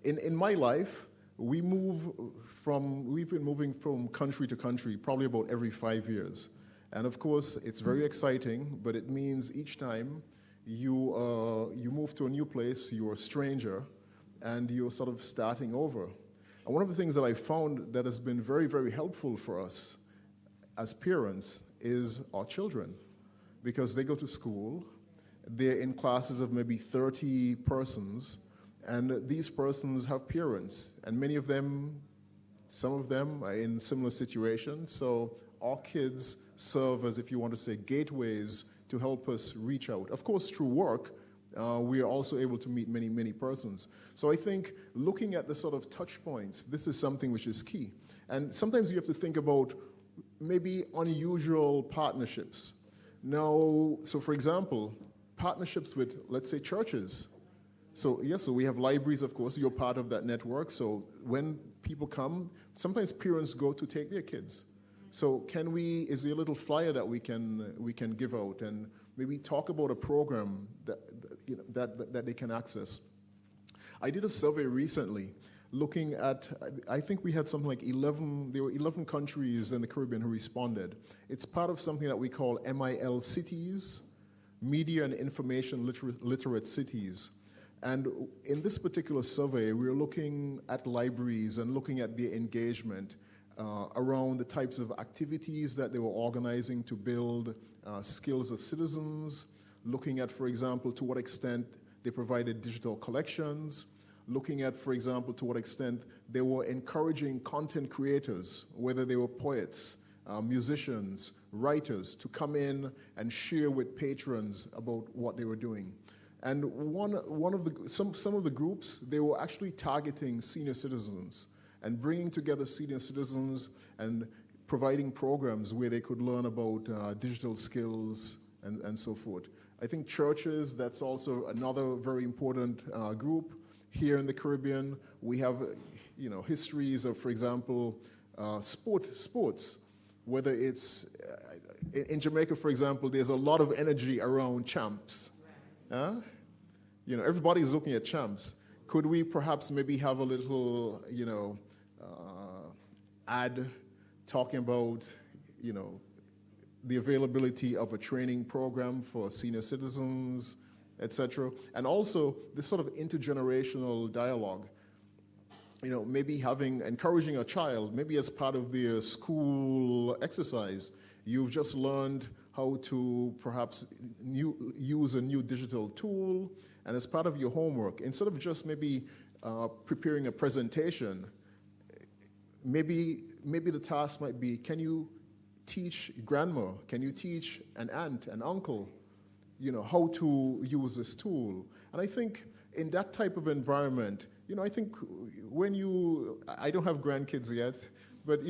In my life, we've been moving from country to country probably about every 5 years. And of course, it's very exciting, but it means each time you move to a new place, you're a stranger, and you're sort of starting over. And one of the things that I found that has been very, very helpful for us as parents is our children, because they go to school, they're in classes of maybe 30 persons, and these persons have parents, and many of them, some of them are in similar situations. So our kids serve as, if you want to say, gateways to help us reach out. Of course, through work, we are also able to meet many, many persons. So I think looking at the sort of touch points, this is something which is key. And sometimes you have to think about maybe unusual partnerships. Now, so for example, partnerships with, let's say, churches. So yes, so we have libraries, of course, you're part of that network. So when people come, sometimes parents go to take their kids. So is there a little flyer that we can give out and maybe talk about a program that they can access? I did a survey recently looking at, I think we had something like 11 countries in the Caribbean who responded. It's part of something that we call MIL cities, Media and Information Literate Cities. And in this particular survey, we were looking at libraries and looking at their engagement around the types of activities that they were organizing to build skills of citizens, looking at, for example, to what extent they provided digital collections, looking at, for example, to what extent they were encouraging content creators, whether they were poets, musicians, writers, to come in and share with patrons about what they were doing. And some of the groups, they were actually targeting senior citizens and bringing together senior citizens and providing programs where they could learn about digital skills and so forth. I think churches, that's also another very important group. Here in the Caribbean, we have histories of, for example, sports, whether it's, in Jamaica, for example, there's a lot of energy around champs. Everybody's looking at champs. Could we perhaps maybe have a little, ad talking about, the availability of a training program for senior citizens, etc. And also this sort of intergenerational dialogue. Maybe encouraging a child, maybe as part of their school exercise, you've just learned how to perhaps use a new digital tool, and as part of your homework, instead of just maybe preparing a presentation, maybe the task might be, can you teach grandma, can you teach an aunt, an uncle, how to use this tool? And I think in that type of environment, I think I don't have grandkids yet, but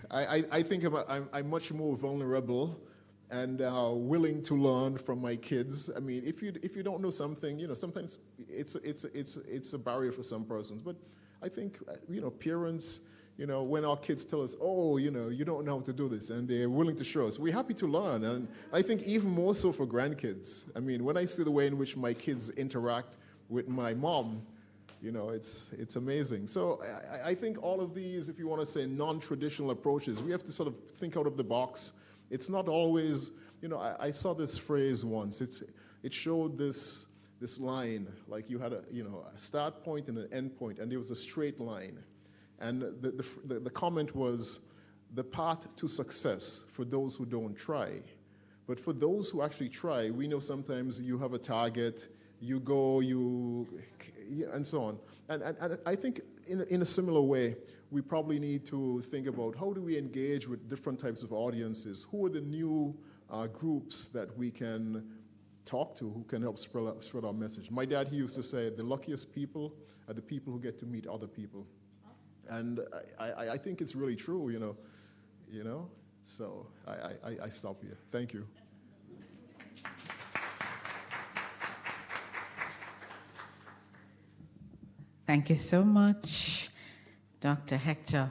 I think I'm much more vulnerable and willing to learn from my kids. I mean, if you don't know something, sometimes it's a barrier for some persons. But I think parents, when our kids tell us, oh, you don't know how to do this, and they're willing to show us, we're happy to learn. And I think even more so for grandkids. I mean, when I see the way in which my kids interact with my mom, it's amazing. So I think all of these, if you want to say non-traditional approaches, we have to sort of think out of the box. It's not always, I saw this phrase once. It showed this this line, like you had a start point and an end point, and there was a straight line. And the comment was, the path to success for those who don't try. But for those who actually try, we know sometimes you have a target, you go, and so on. And I think in a similar way, we probably need to think about how do we engage with different types of audiences? Who are the new groups that we can talk to, who can help spread our message? My dad, he used to say, the luckiest people are the people who get to meet other people. And I think it's really true, you know. So I stop here. Thank you. Thank you so much, Dr. Hector.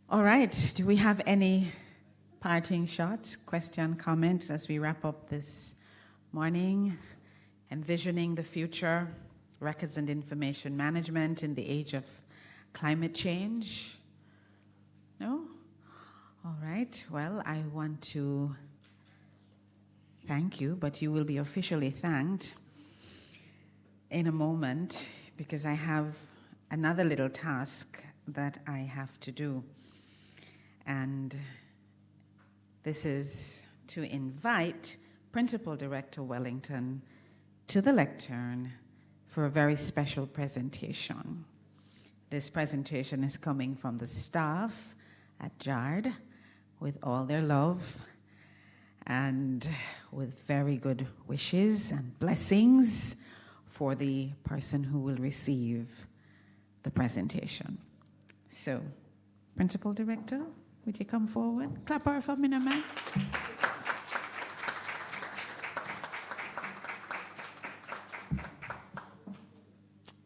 All right, do we have any parting shots, question, comments as we wrap up this morning? Envisioning the future, records and information management in the age of climate change? No? All right, well, I want to thank you, but you will be officially thanked in a moment because I have another little task that I have to do. And this is to invite Principal Director Wellington to the lectern for a very special presentation. This presentation is coming from the staff at JARD with all their love and with very good wishes and blessings for the person who will receive the presentation. So, Principal Director, would you come forward? Clap her for me, man.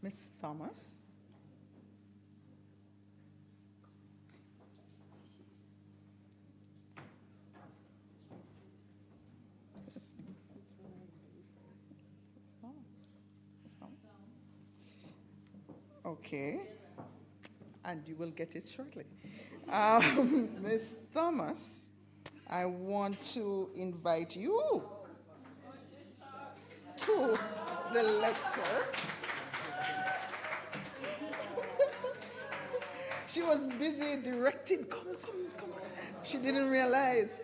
Ms. Thomas. Okay, and you will get it shortly. Ms. Thomas, I want to invite you to the lecture. She was busy directing, come. She didn't realize.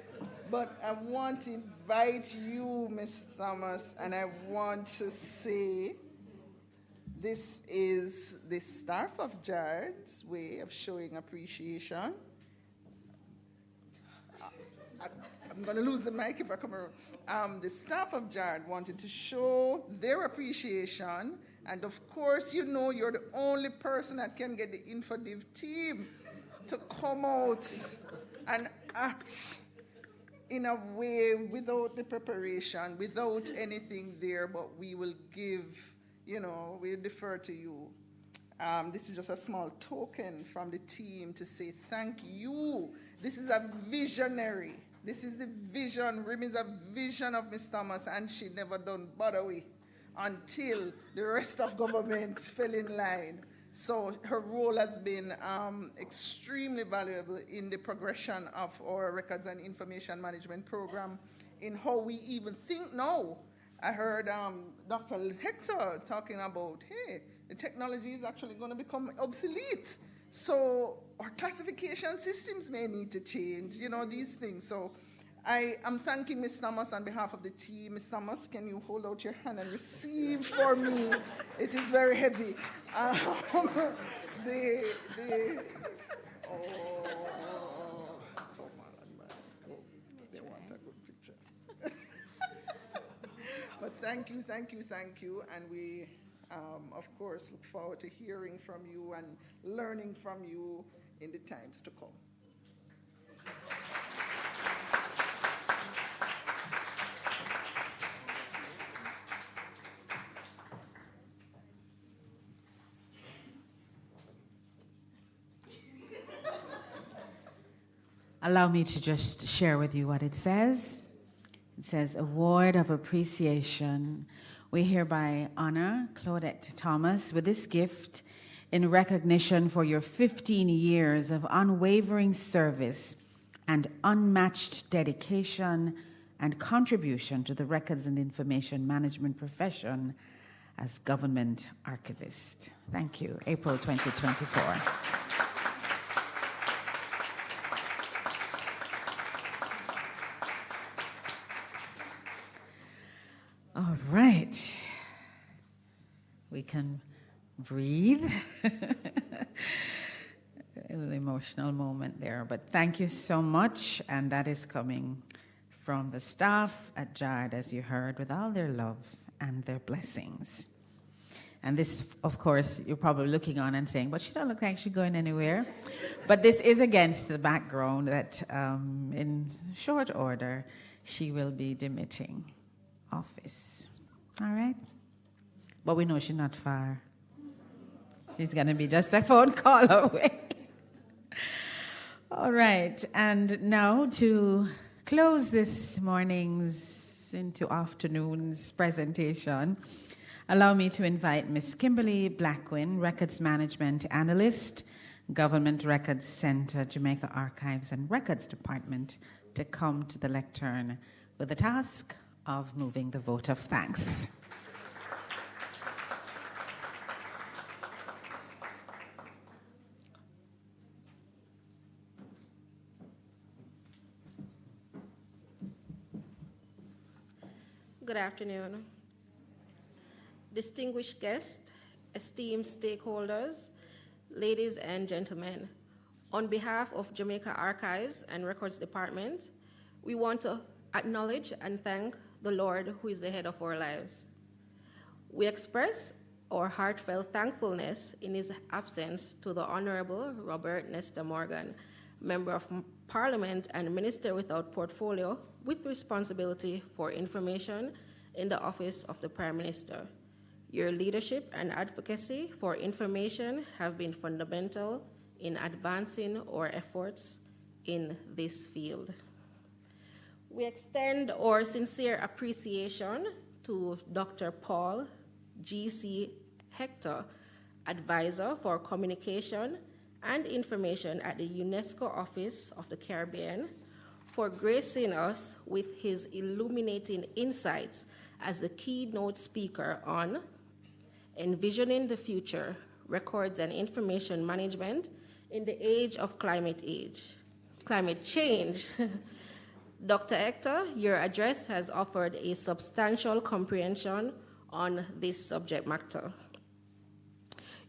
But I want to invite you, Ms. Thomas, and I want to say this is the staff of JARD's way of showing appreciation. I'm going to lose the mic if I come around. The staff of JARD wanted to show their appreciation, and of course, you know you're the only person that can get the InfoDiv team to come out and act in a way without the preparation, without anything there, but we will give, we defer to you. This is just a small token from the team to say thank you. This is a visionary. This is the vision. Rim is a vision of Ms. Thomas, and she never done bother with until the rest of government fell in line. So her role has been extremely valuable in the progression of our records and information management program, in how we even think now. I heard Dr. Hector talking about, hey, the technology is actually going to become obsolete. So our classification systems may need to change, these things. So I am thanking Ms. Thomas on behalf of the team. Ms. Thomas, can you hold out your hand and receive for me? It is very heavy. They want a good picture. But thank you. And we, of course, look forward to hearing from you and learning from you in the times to come. Allow me to just share with you what it says. It says, Award of Appreciation. We hereby honor Claudette Thomas with this gift in recognition for your 15 years of unwavering service and unmatched dedication and contribution to the records and information management profession as government archivist. Thank you. April 2024. All right. We can breathe. An emotional moment there, but thank you so much. And that is coming from the staff at JARD, as you heard, with all their love and their blessings. And this, of course, you're probably looking on and saying, but she don't look like she's going anywhere. But this is against the background that in short order, she will be demitting office. All right? But we know she's not far. She's going to be just a phone call away. All right, and now to close this morning's into afternoon's presentation, allow me to invite Ms. Kimberly Blackwin, Records Management Analyst, Government Records Center, Jamaica Archives and Records Department, to come to the lectern with the task of moving the vote of thanks. Good afternoon. Distinguished guests, esteemed stakeholders, ladies and gentlemen, on behalf of Jamaica Archives and Records Department, we want to acknowledge and thank the Lord who is the head of our lives. We express our heartfelt thankfulness in his absence to the Honorable Robert Nesta Morgan, Member of Parliament and Minister without portfolio with responsibility for information in the office of the Prime Minister. Your leadership and advocacy for information have been fundamental in advancing our efforts in this field. We extend our sincere appreciation to Dr. Paul G.C. Hector, Advisor for Communication and Information at the UNESCO Office of the Caribbean, for gracing us with his illuminating insights as the keynote speaker on Envisioning the Future, Records and Information Management in the Age of Climate Change. Dr. Hector, your address has offered a substantial comprehension on this subject matter.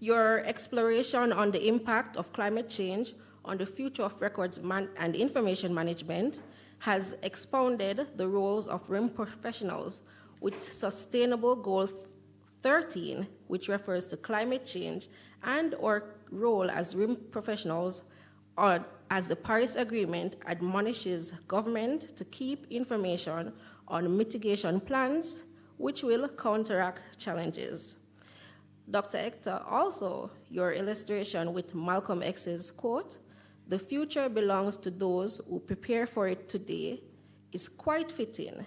Your exploration on the impact of climate change on the future of records and information management has expounded the roles of RIM professionals with Sustainable Goal 13, which refers to climate change, and our role as RIM professionals as the Paris Agreement admonishes government to keep information on mitigation plans which will counteract challenges. Dr. Hector, also your illustration with Malcolm X's quote, "The future belongs to those who prepare for it today," is quite fitting.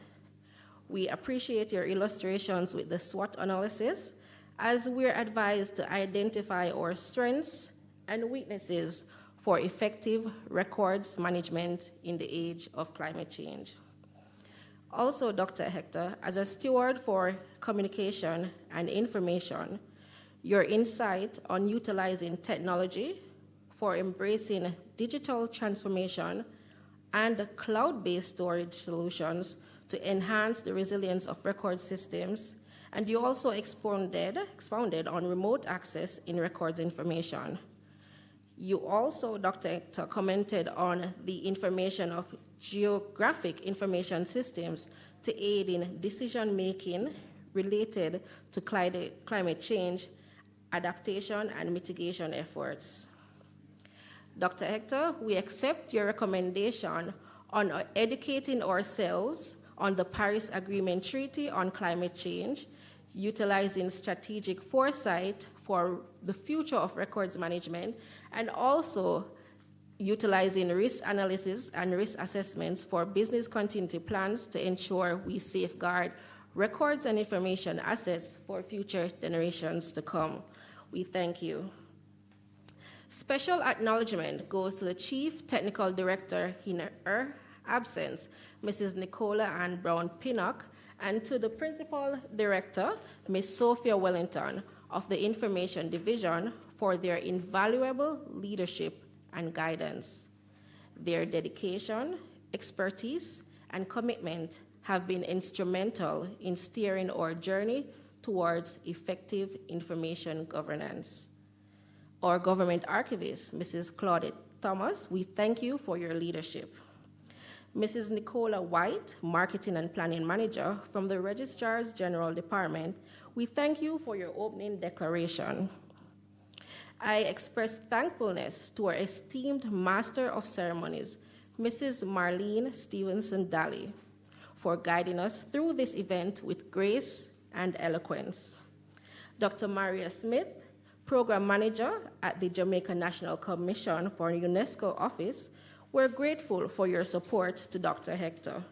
We appreciate your illustrations with the SWOT analysis, as we're advised to identify our strengths and weaknesses for effective records management in the age of climate change. Also, Dr. Hector, as a steward for communication and information, your insight on utilizing technology for embracing digital transformation and cloud-based storage solutions to enhance the resilience of record systems, and you also expounded on remote access in records information. You also, Dr. Hector, commented on the information of geographic information systems to aid in decision-making related to climate change, adaptation, and mitigation efforts. Dr. Hector, we accept your recommendation on educating ourselves on the Paris Agreement Treaty on Climate Change, utilizing strategic foresight for the future of records management, and also utilizing risk analysis and risk assessments for business continuity plans to ensure we safeguard records and information assets for future generations to come. We thank you. Special acknowledgement goes to the Chief Technical Director in her absence, Mrs. Nicola Ann Brown Pinnock, and to the Principal Director, Ms. Sophia Wellington of the Information Division for their invaluable leadership and guidance. Their dedication, expertise, and commitment have been instrumental in steering our journey towards effective information governance. Our government archivist, Mrs. Claudette Thomas, we thank you for your leadership. Mrs. Nicola White, Marketing and Planning Manager from the Registrar's General Department, we thank you for your opening declaration. I express thankfulness to our esteemed Master of Ceremonies, Mrs. Marlene Stevenson Daly, for guiding us through this event with grace and eloquence. Dr. Maria Smith, Program Manager at the Jamaica National Commission for UNESCO Office, we're grateful for your support to Dr. Hector.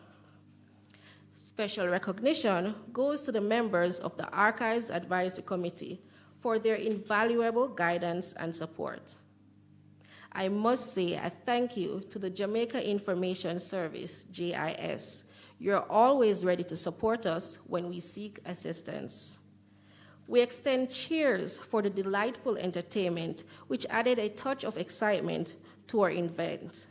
Special recognition goes to the members of the Archives Advisory Committee for their invaluable guidance and support. I must say a thank you to the Jamaica Information Service, JIS. You're always ready to support us when we seek assistance. We extend cheers for the delightful entertainment, which added a touch of excitement to our event.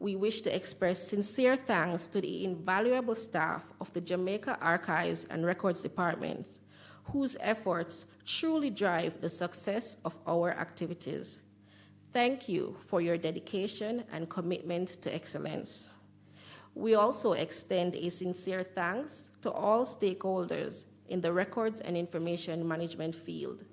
We wish to express sincere thanks to the invaluable staff of the Jamaica Archives and Records Department, whose efforts truly drive the success of our activities. Thank you for your dedication and commitment to excellence. We also extend a sincere thanks to all stakeholders in the records and information management field.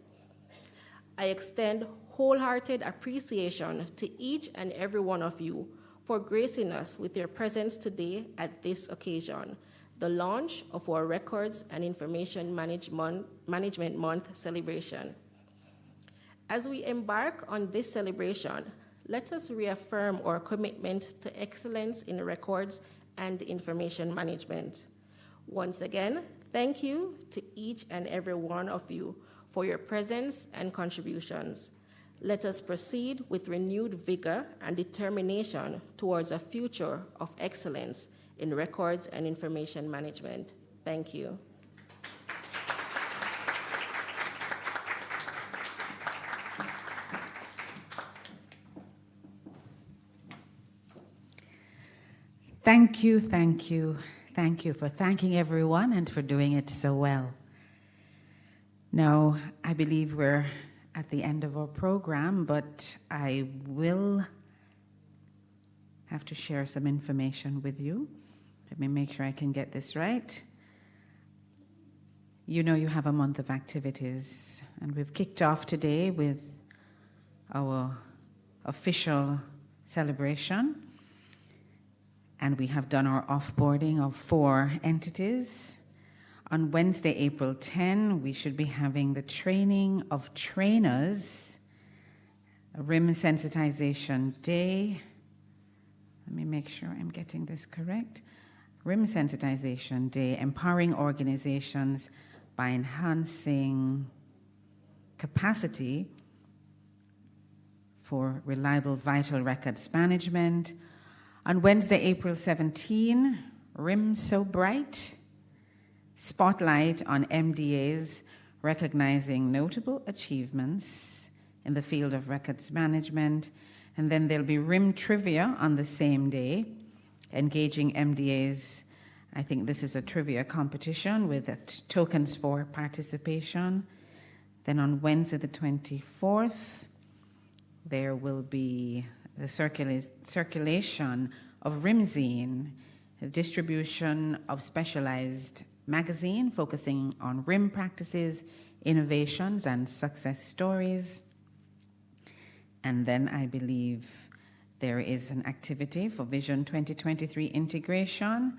I extend wholehearted appreciation to each and every one of you for gracing us with your presence today at this occasion, the launch of our Records and Information Management Month celebration. As we embark on this celebration, let us reaffirm our commitment to excellence in records and information management. Once again, thank you to each and every one of you for your presence and contributions. Let us proceed with renewed vigor and determination towards a future of excellence in records and information management. Thank you. Thank you, thank you, thank you for thanking everyone and for doing it so well. Now, I believe we're at the end of our program, but I will have to share some information with you. Let me make sure I can get this right. You know you have a month of activities, and we've kicked off today with our official celebration. And we have done our offboarding of 4 entities. On Wednesday, April 10, we should be having the training of trainers, a RIM sensitization day. Let me make sure I'm getting this correct. RIM sensitization day, empowering organizations by enhancing capacity for reliable vital records management. On Wednesday, April 17, RIM So Bright, spotlight on MDAs recognizing notable achievements in the field of records management. And then there'll be RIM Trivia on the same day, engaging MDAs. I think this is a trivia competition with tokens for participation. Then on Wednesday, the 24th, there will be the circulation of RIMzine, the distribution of specialized magazine focusing on RIM practices, innovations, and success stories. And then I believe there is an activity for Vision 2023 integration,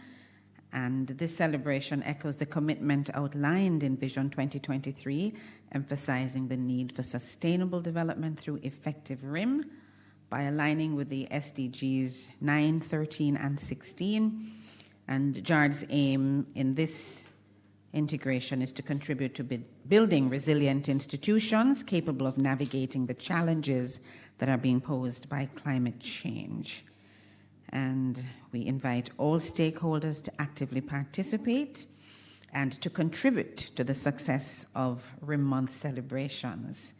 and this celebration echoes the commitment outlined in Vision 2023, emphasizing the need for sustainable development through effective RIM, by aligning with the SDGs 9, 13, and 16. And JARD's aim in this integration is to contribute to building resilient institutions capable of navigating the challenges that are being posed by climate change. And we invite all stakeholders to actively participate and to contribute to the success of RIM Month celebrations.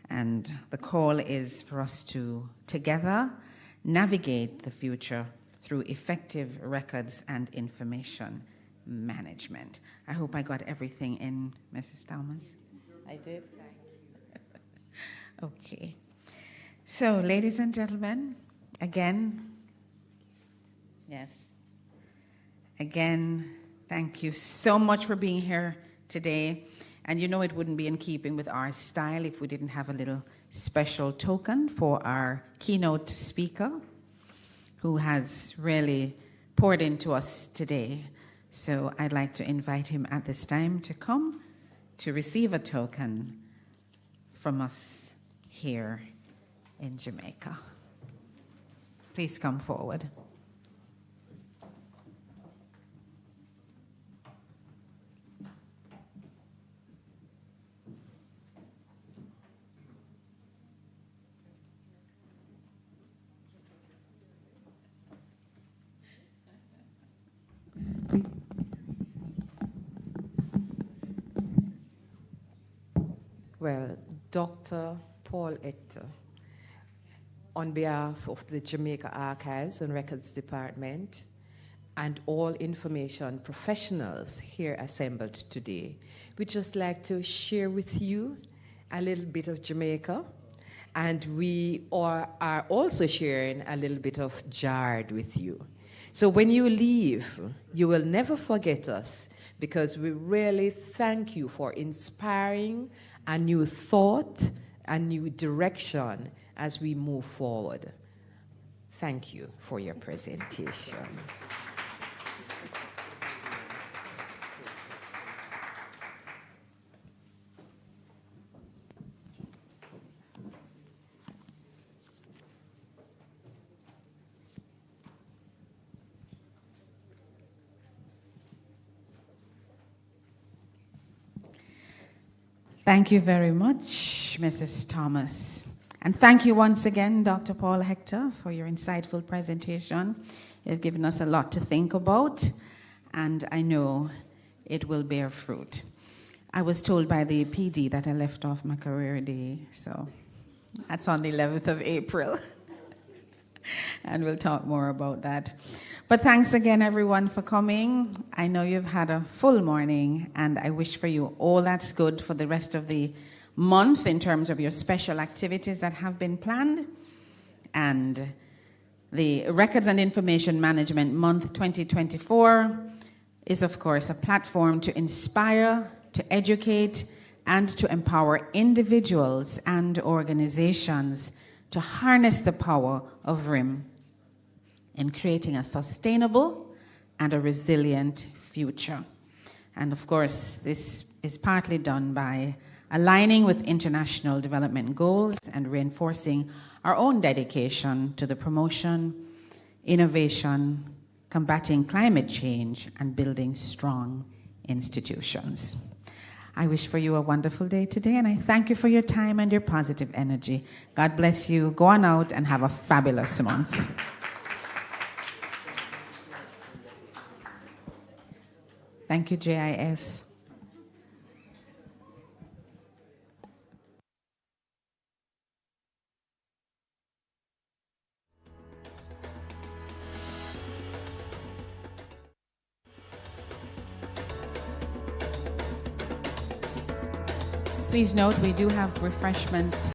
And the call is for us to together navigate the future through effective records and information management. I hope I got everything in, Mrs. Thomas. I did? Okay. So, ladies and gentlemen, again, thank you so much for being here today. And you know it wouldn't be in keeping with our style if we didn't have a little special token for our keynote speaker, who has really poured into us today. So I'd like to invite him at this time to come to receive a token from us here in Jamaica. Please come forward. Well, Dr. Paul Hector, on behalf of the Jamaica Archives and Records Department and all information professionals here assembled today, we'd just like to share with you a little bit of Jamaica, and we are also sharing a little bit of JARD with you. So when you leave, you will never forget us, because we really thank you for inspiring a new thought, a new direction as we move forward. Thank you for your presentation. Thank you very much, Mrs. Thomas. And thank you once again, Dr. Paul Hector, for your insightful presentation. You've given us a lot to think about, and I know it will bear fruit. I was told by the PD that I left off my career day, so that's on the 11th of April. And we'll talk more about that. But thanks again, everyone, for coming. I know you've had a full morning, and I wish for you all that's good for the rest of the month in terms of your special activities that have been planned. And the Records and Information Management Month 2024 is, of course, a platform to inspire, to educate, and to empower individuals and organizations to harness the power of RIM in creating a sustainable and a resilient future. And of course, this is partly done by aligning with international development goals and reinforcing our own dedication to the promotion, innovation, combating climate change, and building strong institutions. I wish for you a wonderful day today, and I thank you for your time and your positive energy. God bless you. Go on out and have a fabulous month. Thank you, JIS. Please note, we do have refreshment